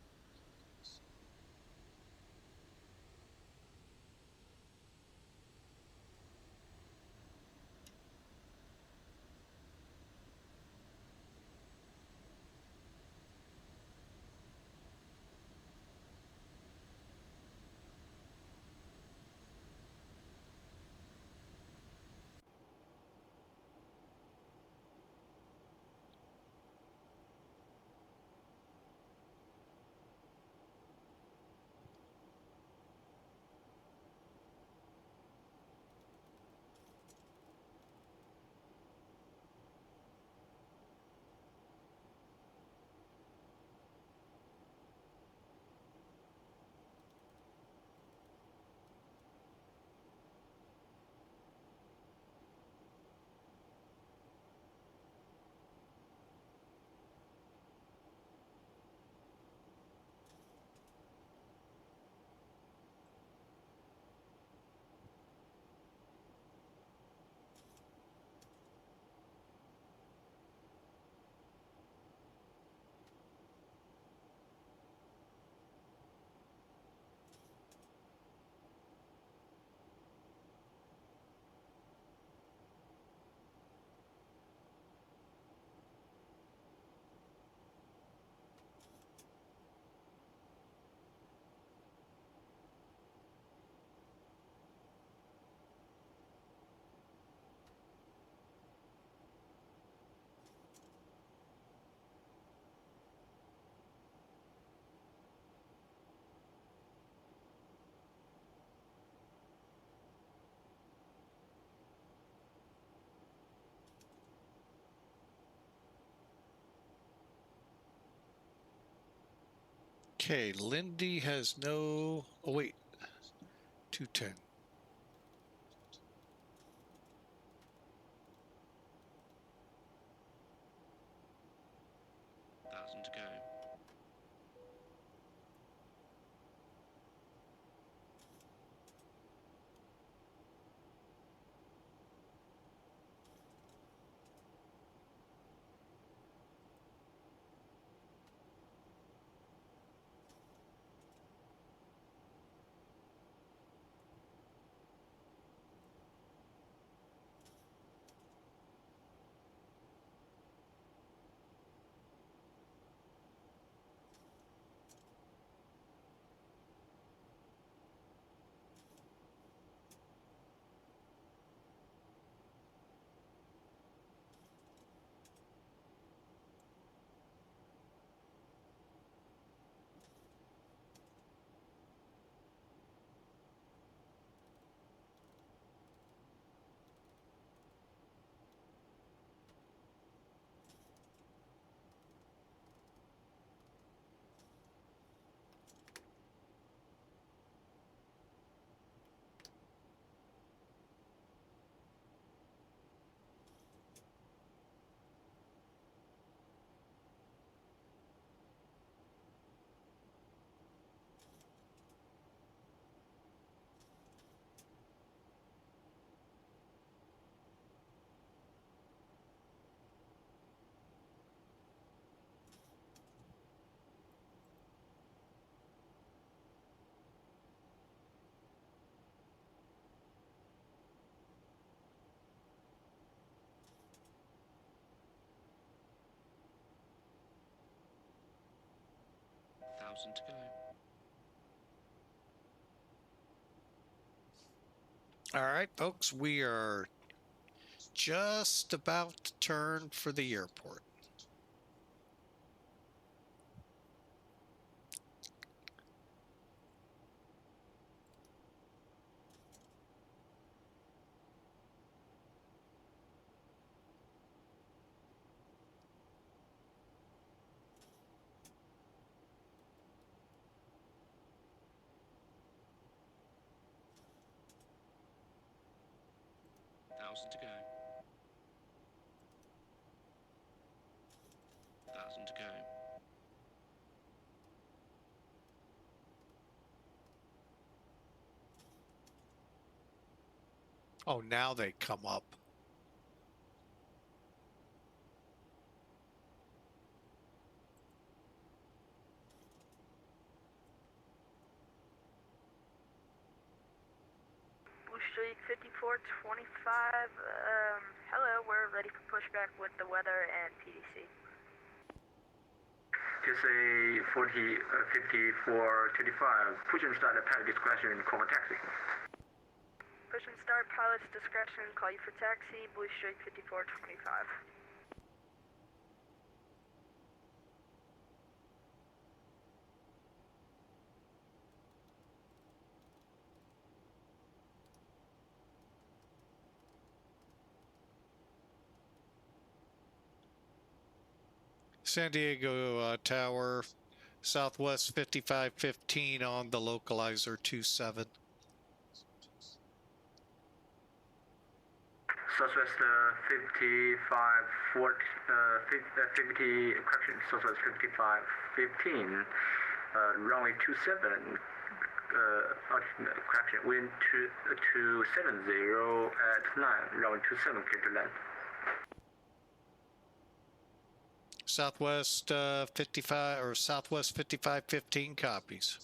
Okay, Lindy has no... Oh, wait. 210. Thousand to go. Thousand to go. All right, folks, we are just about to turn for the airport. 1,000 to go. 1,000 to go. Oh, now they come up. Blue Street 5425, hello, we're ready for pushback with the weather and PDC. KSA 5425, push and start at pilot discretion, cover taxi. Push and start, pilot's discretion, call you for taxi, Blue Street 5425. San Diego Tower, Southwest 5515 on the localizer 27. Southwest 55, Southwest 5515, runway 27, correction, wind 270 at 9, runway 27, clear to land. Southwest 55 or Southwest 5515 copies.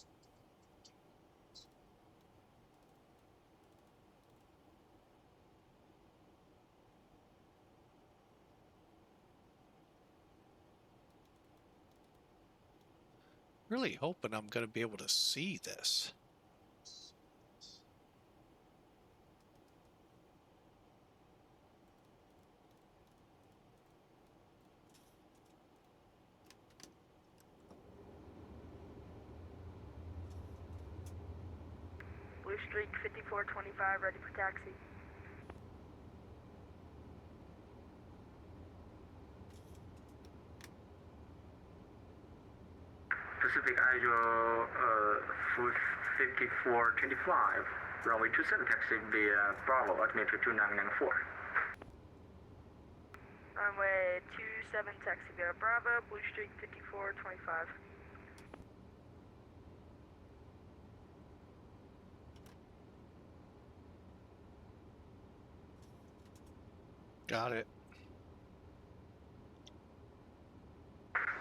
Really hoping I'm going to be able to see this. Blue Street 5425, ready for taxi. Pacific Idol 5425, runway 27, taxi via Bravo, altimeter 2994. Runway 27, taxi via Bravo, Blue Street 5425. Got it.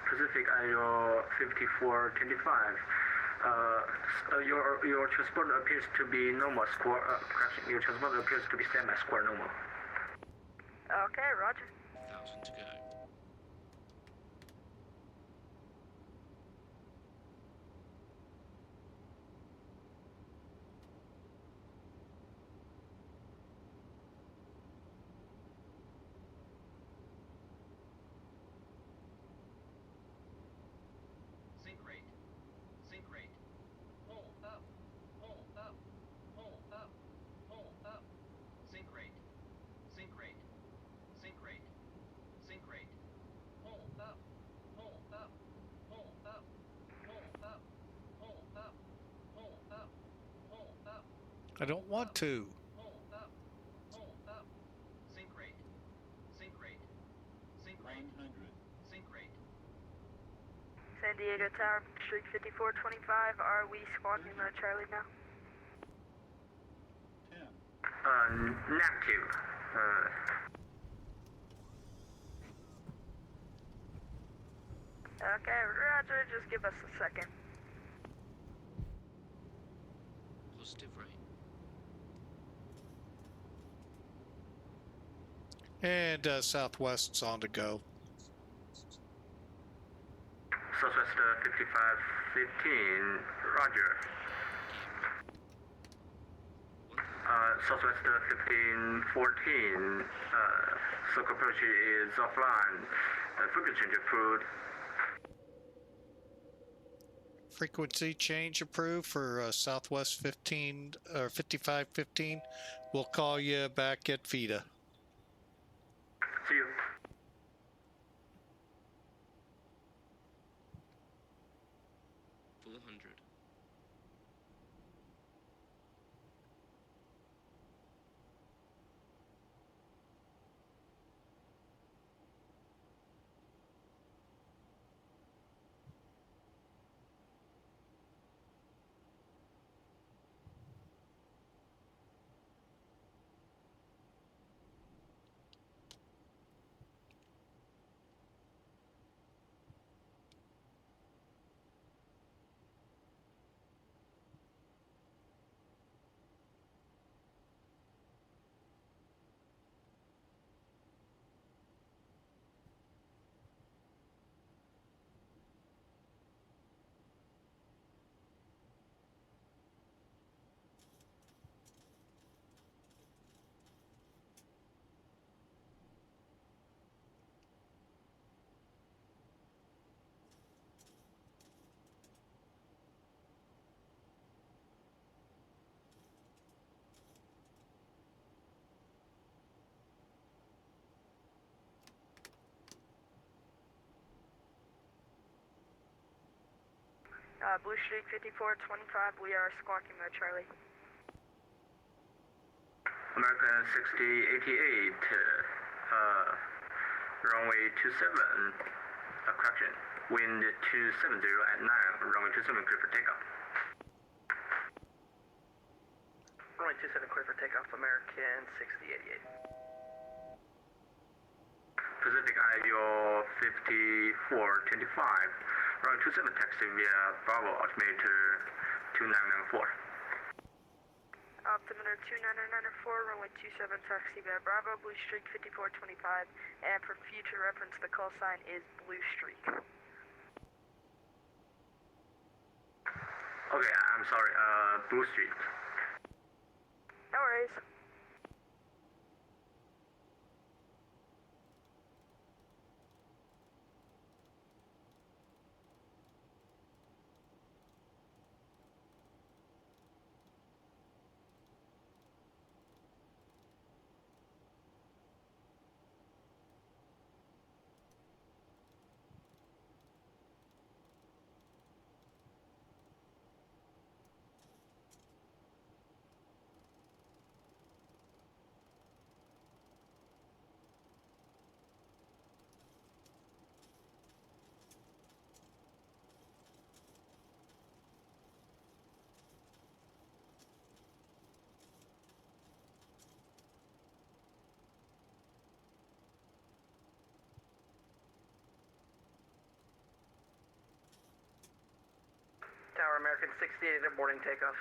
Pacific Idol 5425. Your transponder appears to be normal square. Correction. Your transponder appears to be semi-square normal. Okay, roger. 1,000 to go. Sync rate. Sync rate. Pull up. Pull up. Pull up. Pull up. Sync rate. Sync rate. Sync rate. Sync rate. Pull up. Pull up. Pull up. Pull up. Pull up. Pull up. Pull up. I don't want to. Pull up. Pull up. Sync rate. Sync rate. Sync rate. 100. Sync rate. San Diego Tower, Street 5425, are we squawking Charlie now? 10. Negative. Okay, roger, just give us a second. Positive rate. And Southwest's on to go. Southwest 5515. Roger. Southwest 1514. Circle approach is offline. Frequency change approved. Frequency change approved for Southwest 15 or 5515. We'll call you back at VITA. See you. Blue Streak 5425, we are squawking Mode Charlie. American 6088, runway 27, correction, wind 270 at 9, runway 27 clear for takeoff. Runway 27 clear for takeoff, American 6088. Pacific Ideal 5425, runway 27 taxi via Bravo, altimeter 2994. Altimeter 2994, runway 27 taxi via Bravo, Blue Streak 5425, and for future reference, the call sign is Blue Streak. Okay, I'm sorry, Blue Street. No worries. Tower American 68 aborting takeoff.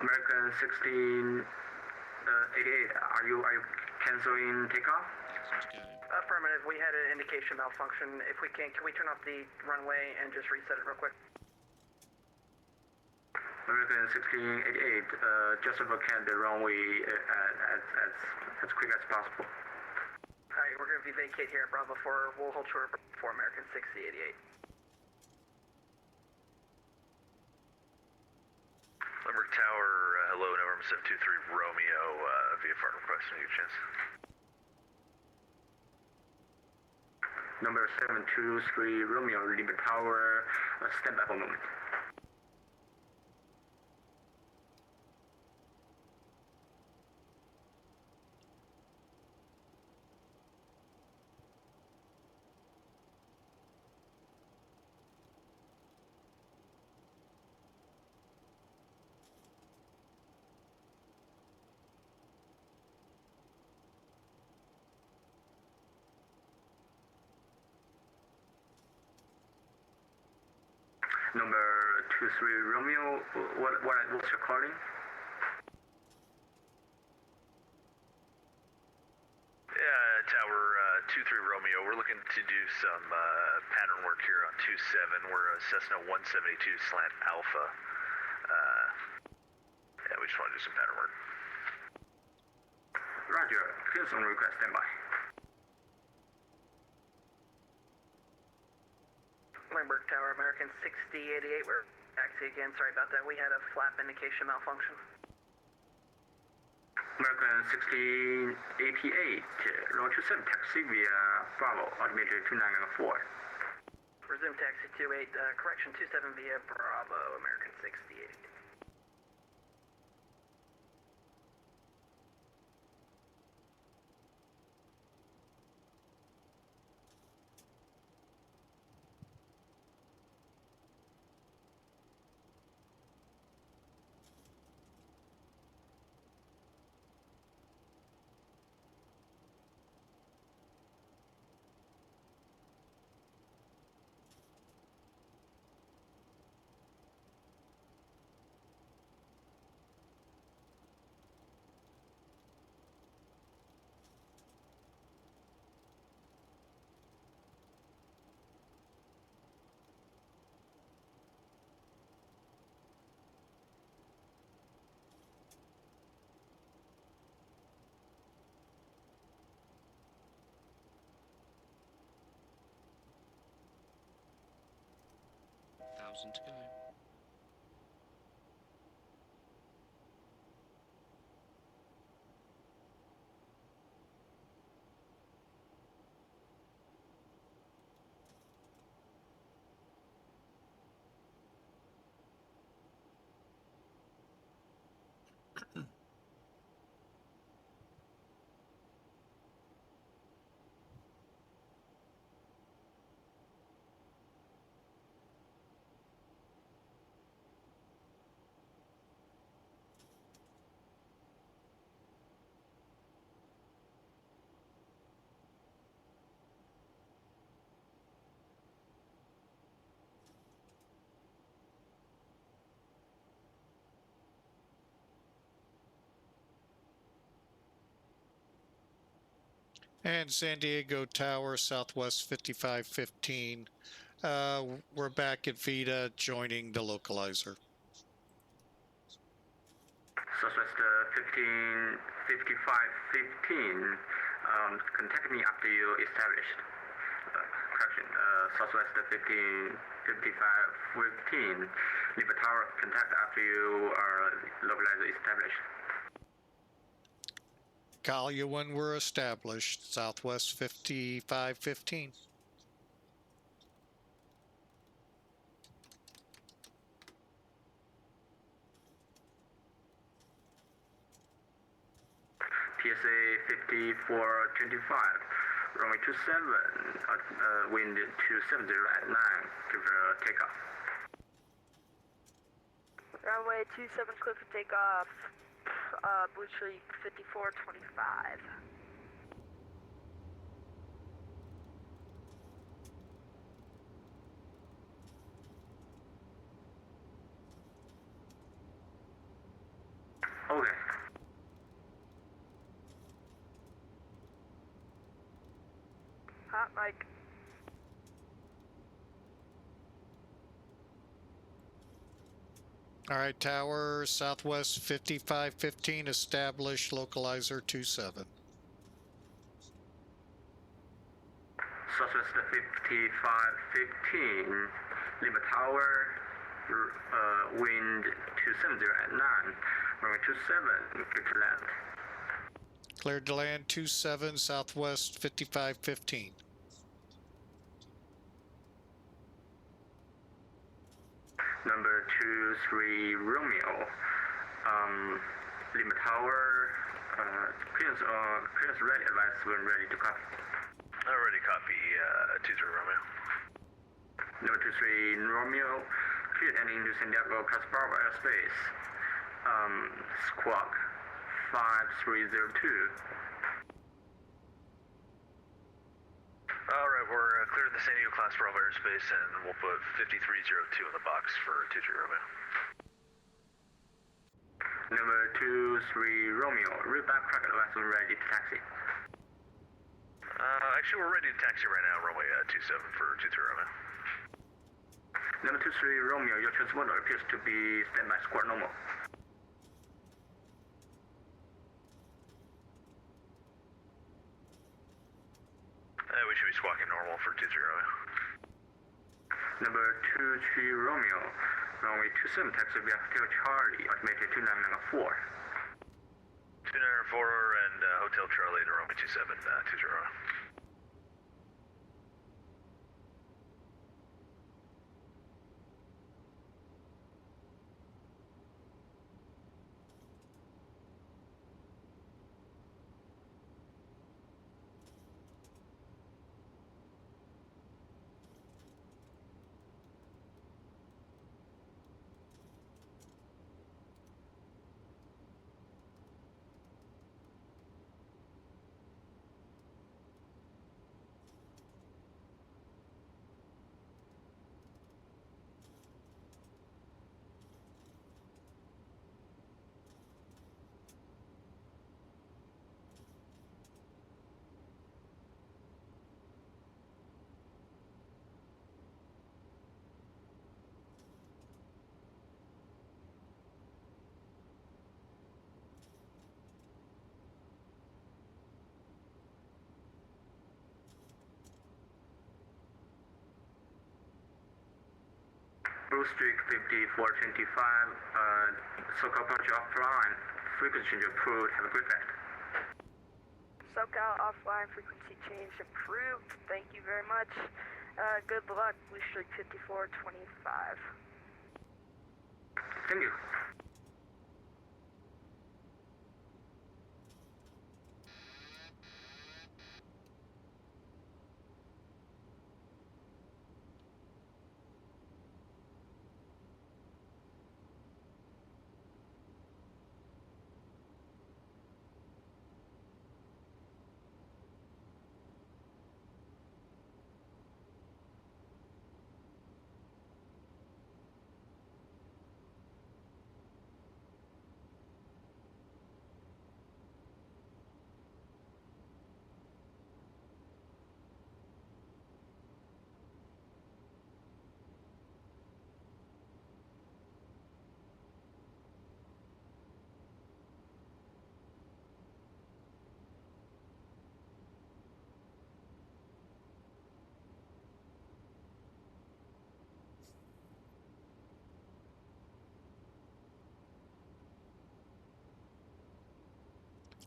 American 1688, are you canceling takeoff? Thousand to go. Affirmative, we had an indication malfunction. If we can we turn off the runway and just reset it real quick? American 1688, just vacate the runway as quick as possible. Alright, we're going to be vacate here at Bravo 4. We'll hold short for American 6088. Limerick Tower, hello, November 723 Romeo, VFR request, when you get a chance. Number 723 Romeo, Limerick Tower, stand by for a moment. Number 23 Romeo, what's your calling? Tower 23 Romeo, we're looking to do some pattern work here on 27. We're a Cessna 172 slant Alpha. Yeah, we just want to do some pattern work. Roger, here's on request, standby. Limerick Tower, American 6088, we're taxi again, sorry about that, we had a flap indication malfunction. American 1688, runway 27 taxi via Bravo, altimeter 2994. Resume taxi 28, correction 27 via Bravo, American 6088. Thousand to go. And San Diego Tower, Southwest 5515. We're back at Vita, joining the localizer. Southwest 5515. Contact me after you established. Correction. Southwest 5515. Leave a tower. Contact after you are localizer established. Call you when we're established. Southwest 5515. PSA 5425. Runway 27. Wind 270 at 9. Give her a takeoff. Runway 27, clear for takeoff. Blue Streak 5425. Okay. Hot mic. All right, tower, Southwest 5515, established, localizer 27. Southwest 5515. Lima Tower. Wind 270 at 9. Runway 27. Clear to land. Cleared to land 27, Southwest 5515. Number 23 Romeo. Lima Tower. Clearance ready. Advise when ready to copy. Already copy 23 Romeo. Number 23 Romeo. Cleared ending to San Diego Class Bravo airspace. Squawk 5302. Alright, we're clearing the San Diego Class Bravo airspace, and we'll put 5302 in the box for 23 Romeo. Number 23 Romeo. Route back crack advise when ready to taxi. Actually, we're ready to taxi right now, runway 27 for 23 Romeo. Number 23 Romeo, your transponder appears to be standby squad normal. We should be squawking normal for 23 Romeo. Number 23 Romeo, runway 27 taxi via Hotel Charlie, automated 2994. 294 and Hotel Charlie to runway 27, 23 Romeo. Blue Streak 5425, SoCal approach offline. Frequency change approved. Have a good day. SoCal offline frequency change approved. Thank you very much. Good luck, Blue Streak 5425. Thank you.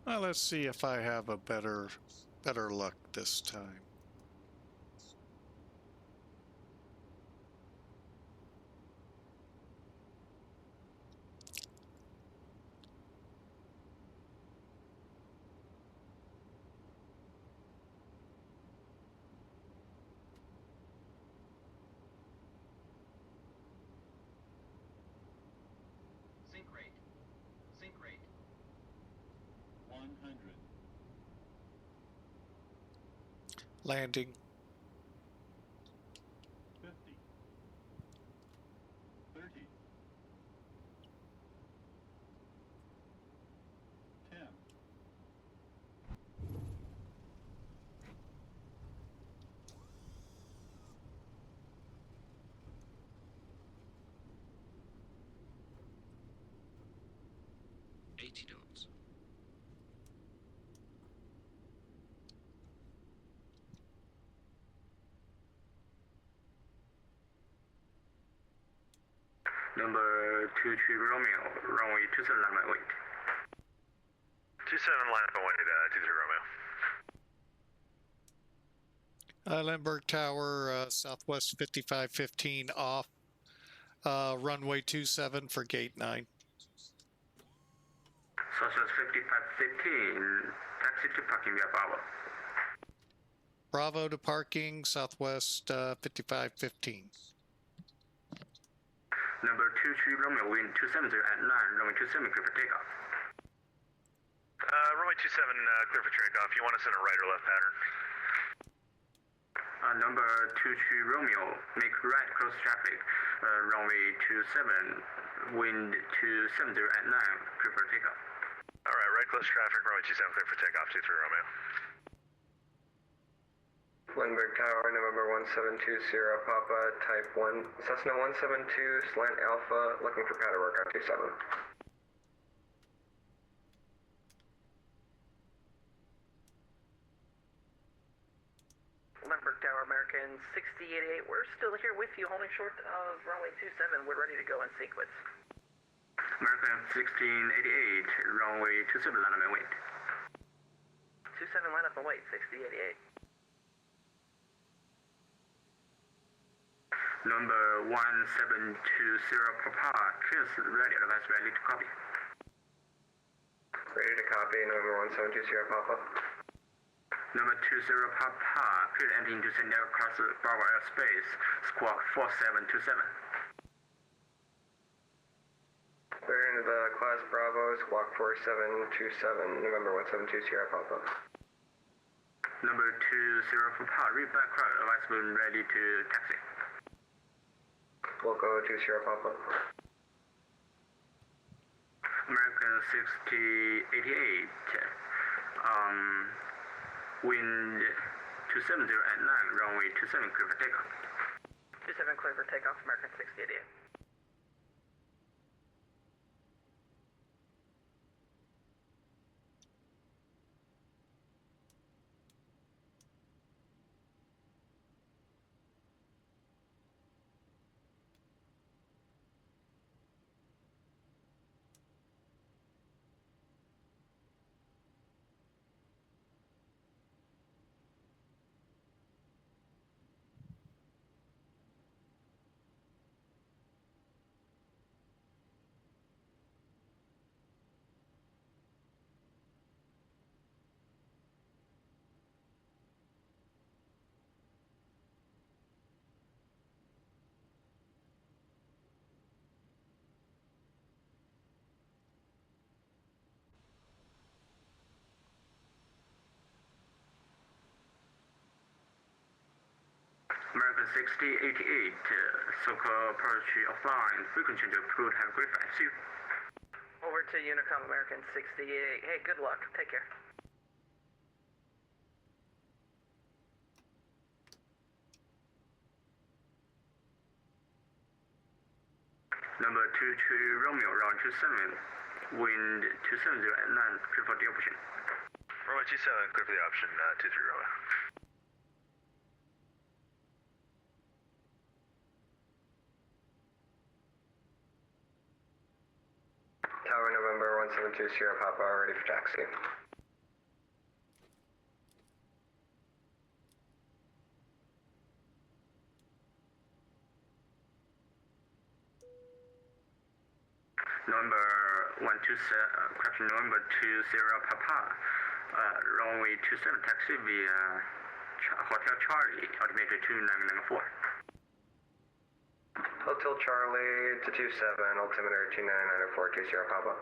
Well, let's see if I have a better luck this time. Sink rate. Sink rate. 100. Landing. 50. 30. 10. 80 knots. Number 23 Romeo, runway 27 line by wind. 27 line up and wait, 23 Romeo. Lindbergh Tower, Southwest 5515 off. Runway 27 for gate 9. Southwest 5515, taxi to parking via Bravo. Bravo to parking, Southwest 5515. Number 23 Romeo, wind 270 at 9, runway 27 clear for takeoff. Runway 27 clear for takeoff. You want us in a right or left pattern? Number 23 Romeo, make right cross traffic, runway 27, wind 270 at 9, clear for takeoff. Alright, right close traffic, runway 27 clear for takeoff, 23 Romeo. Lindbergh Tower, November 1720 Papa, Type 1, Cessna 172, slant Alpha, looking for pattern work on 27. Lindbergh Tower, American 6088, we're still here with you, holding short of runway 27, we're ready to go in sequence. American 1688, runway 27, line up and wait. 27, line up and wait, 6088. Number 1720 Papa, clears ready, advance ready to copy. Ready to copy, November 1720 Papa. Number 20 Papa, clear entering to send air across Bravo airspace, squawk 4727. Clear into the class Bravo, squawk 4727, November 172 Papa. Number 20 Papa, read back crowd, advance moon ready to taxi. We'll go to Sierra Papa. American 6088, wind 270 at 9, runway 27 clear for takeoff. 27 clear for takeoff, American 6088. American 6088, so-called approach offline, frequency change approved, have a great flight, see you. Over to Unicom, American 68. Hey, good luck, take care. Number 22 Romeo, round 27, wind 270 at 9, clear for the option. Runway 27 clear for the option, 23 Romeo. Tower, November 172 Sierra Papa, ready for taxi. November 20 Papa, runway 27 taxi via Hotel Charlie, altimeter 2994. Hotel Charlie to 27, altimeter 2994, 20 Papa.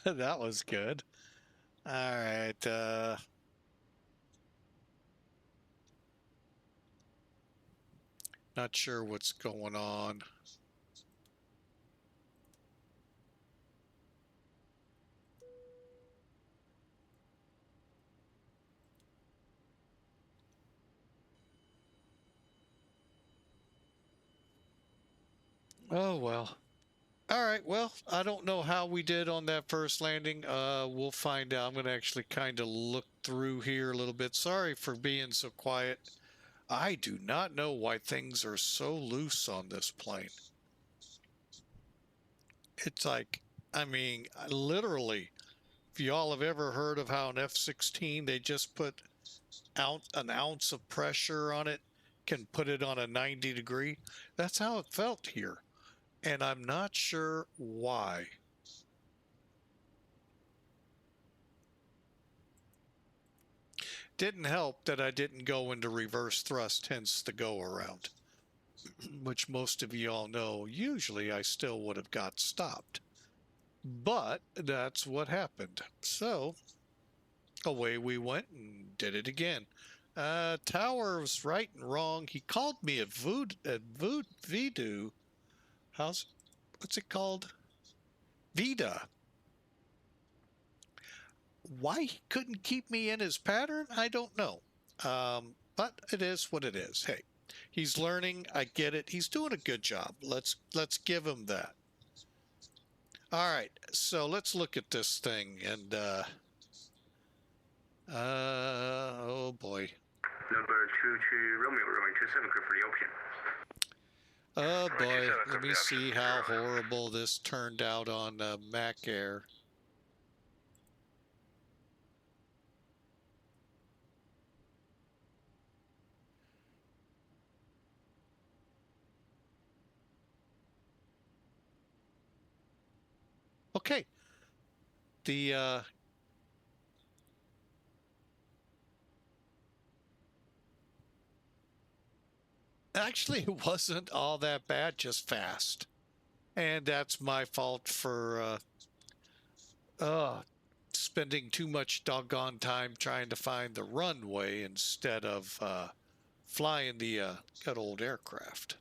That was good. All right. Not sure what's going on. Oh, well. All right. Well, I don't know how we did on that first landing. We'll find out. I'm going to actually kind of look through here a little bit. Sorry for being so quiet. I do not know why things are so loose on this plane. It's like, I mean, literally, if y'all have ever heard of how an F-16, they just put an ounce of pressure on it, can put it on a 90 degree. That's how it felt here. And I'm not sure why. Didn't help that I didn't go into reverse thrust, hence the go around, which most of you all know, usually I still would have got stopped. But that's what happened. So away we went and did it again. Tower was right and wrong. He called me a voodoo. What's it called? Vida. Why he couldn't keep me in his pattern, I don't know. But it is what it is. Hey, he's learning. I get it. He's doing a good job. Let's give him that. All right, so let's look at this thing and oh boy. Number 22 Romeo, runway 27, clear for the open. Oh boy, let me see how horrible this turned out on Mac Air. Okay. The actually it wasn't all that bad, just fast. And that's my fault for spending too much doggone time trying to find the runway instead of flying the good old aircraft.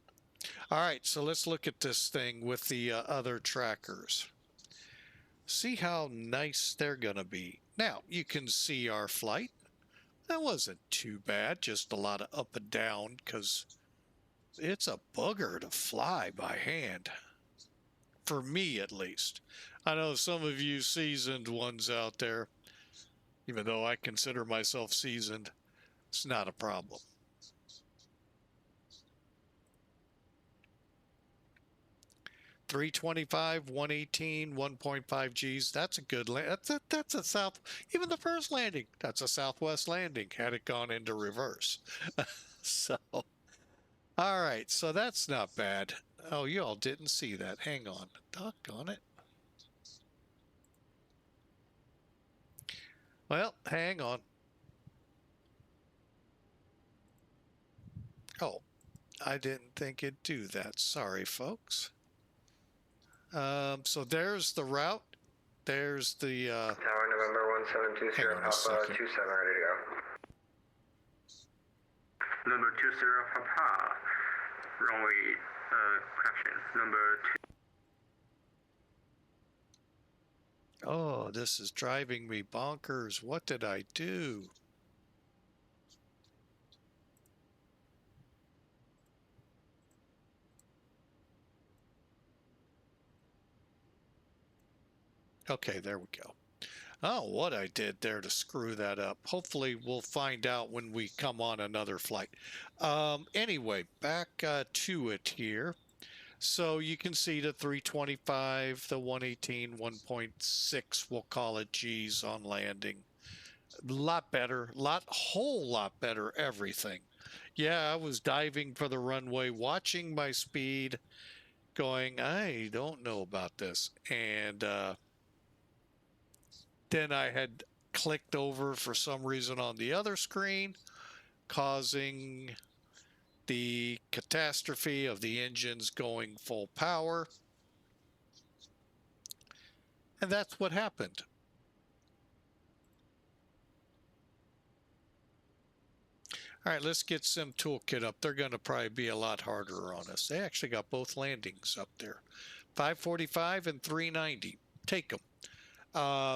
All right, so let's look at this thing with the other trackers. See how nice they're going to be. Now, you can see our flight. That wasn't too bad, just a lot of up and down because it's a booger to fly by hand. For me, at least. I know some of you seasoned ones out there, even though I consider myself seasoned, it's not a problem. 325, 118, 1.5 Gs. That's a good land. That's a south. Even the first landing, that's a southwest landing. Had it gone into reverse. So, all right. So that's not bad. Oh, you all didn't see that. Hang on. Doggone it. Well, hang on. Oh, I didn't think it'd do that. Sorry, folks. So there's the route. There's the Tower November 1720 hang on a Papa second. 27 ready to go. Number 20 Papa, runway, correction, number 2. Oh, this is driving me bonkers. What did I do? Okay, there we go. Oh, what I did there to screw that up. Hopefully we'll find out when we come on another flight. Anyway, back to it here. So you can see the 325, the 118, 1.6, we'll call it G's on landing. A lot better, whole lot better everything. Yeah, I was diving for the runway, watching my speed, going, I don't know about this. And then I had clicked over for some reason on the other screen, causing the catastrophe of the engines going full power. And that's what happened. All right, let's get Sim Toolkit up. They're going to probably be a lot harder on us. They actually got both landings up there. 545 and 390. Take them.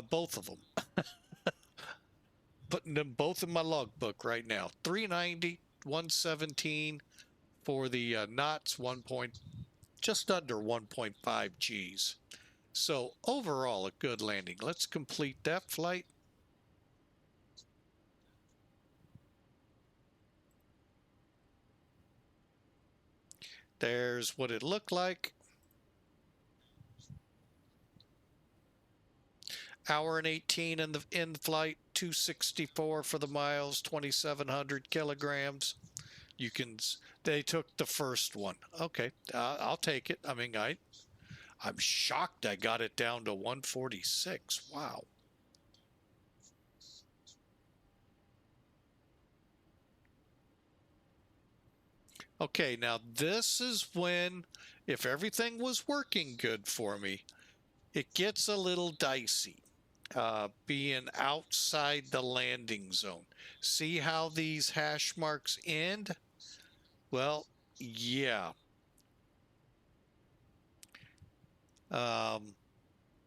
Both of them. Putting them both in my logbook right now. 390, 117 for the knots, just under 1.5 Gs. So overall, a good landing. Let's complete that flight. There's what it looked like. Hour and 18 in the in-flight, 264 for the miles, 2,700 kilograms. You can. They took the first one. Okay, I'll take it. I mean, I'm shocked I got it down to 146. Wow. Okay, now this is when, if everything was working good for me, it gets a little dicey. Being outside the landing zone. See how these hash marks end? Well, yeah.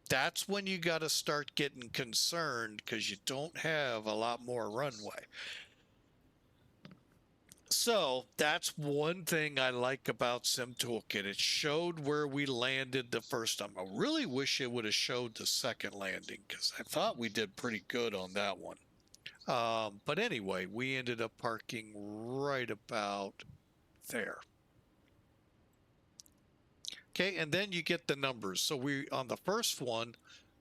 That's when you got to start getting concerned because you don't have a lot more runway. So that's one thing I like about Sim Toolkit. It showed where we landed the first time. I really wish it would have showed the second landing because I thought we did pretty good on that one. But anyway, we ended up parking right about there. Okay, and then you get the numbers. So we, on the first one,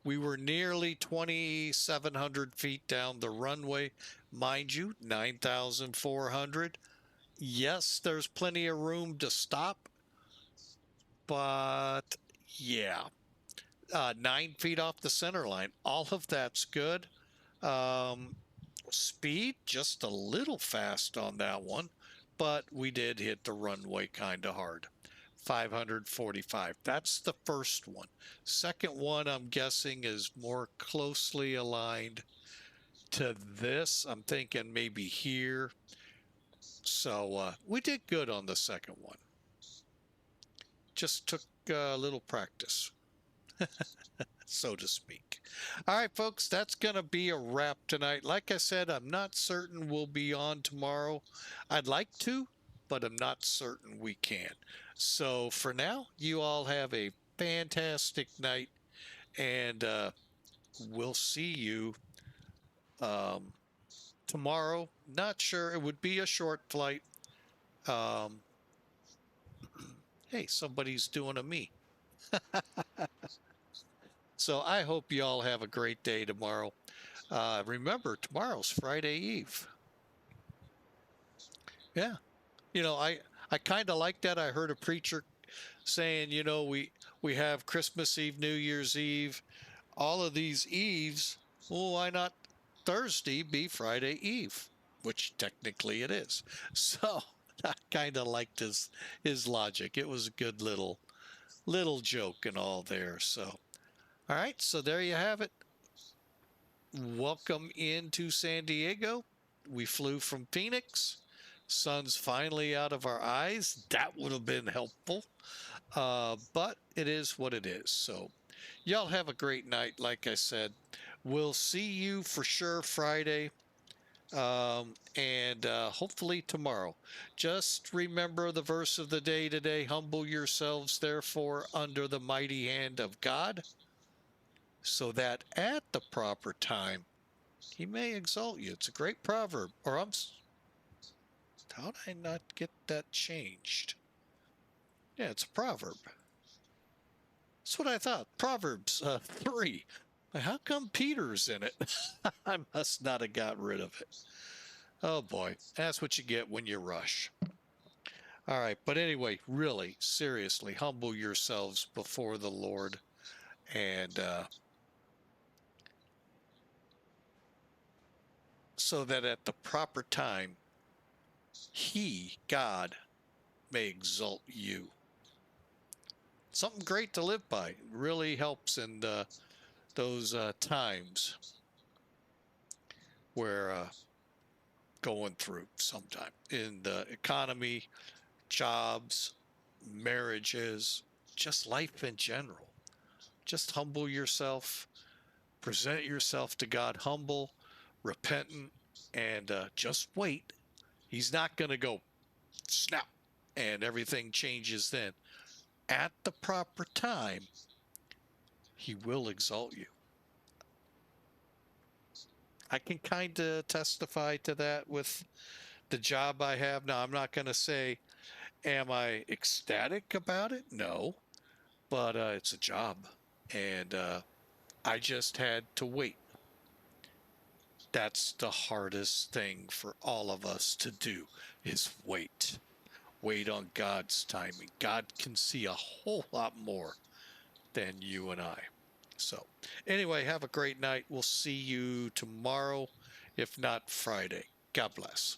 we were nearly 2,700 feet down the runway. Mind you, 9,400. Yes, there's plenty of room to stop, but yeah, 9 feet off the center line. All of that's good. Speed, just a little fast on that one, but we did hit the runway kind of hard. 545. That's the first one. Second one, I'm guessing, is more closely aligned to this. I'm thinking maybe here. So we did good on the second one. Just took a little practice, so to speak. All right, folks, that's going to be a wrap tonight. Like I said, I'm not certain we'll be on tomorrow. I'd like to, but I'm not certain we can. So for now, you all have a fantastic night, and we'll see you tomorrow. Not sure. It would be a short flight. Hey, somebody's doing a me. So I hope you all have a great day tomorrow. Remember, tomorrow's Friday Eve. Yeah. I kind of like that. I heard a preacher saying, we have Christmas Eve, New Year's Eve, all of these Eves. Well, why not Thursday be Friday Eve, which technically it is. So I kind of liked his logic. It was a good little joke and all there. So, all right. So there you have it. Welcome into San Diego. We flew from Phoenix. Sun's finally out of our eyes. That would have been helpful. But it is what it is. So y'all have a great night. Like I said, we'll see you for sure Friday. And hopefully tomorrow. Just remember the verse of the day today. Humble yourselves, therefore, under the mighty hand of God, so that at the proper time he may exalt you. It's a great proverb. Or how did I not get that changed? Yeah, it's a proverb. That's what I thought. Proverbs 3. How come Peter's in it? I must not have got rid of it. Oh boy, that's what you get when you rush. All right, but anyway, really, seriously, humble yourselves before the Lord, and so that at the proper time, He, God, may exalt you. Something great to live by. It really helps in those times where going through sometime in the economy, jobs, marriages, just life in general. Just humble yourself, present yourself to God humble, repentant, and just wait. He's not going to go snap and everything changes then. At the proper time, He will exalt you. I can kind of testify to that with the job I have now. I'm not going to say, am I ecstatic about it? No, but it's a job, and I just had to wait. That's the hardest thing for all of us to do, is wait. Wait on God's timing. God can see a whole lot more than you and I. So anyway, have a great night. We'll see you tomorrow, if not Friday. God bless.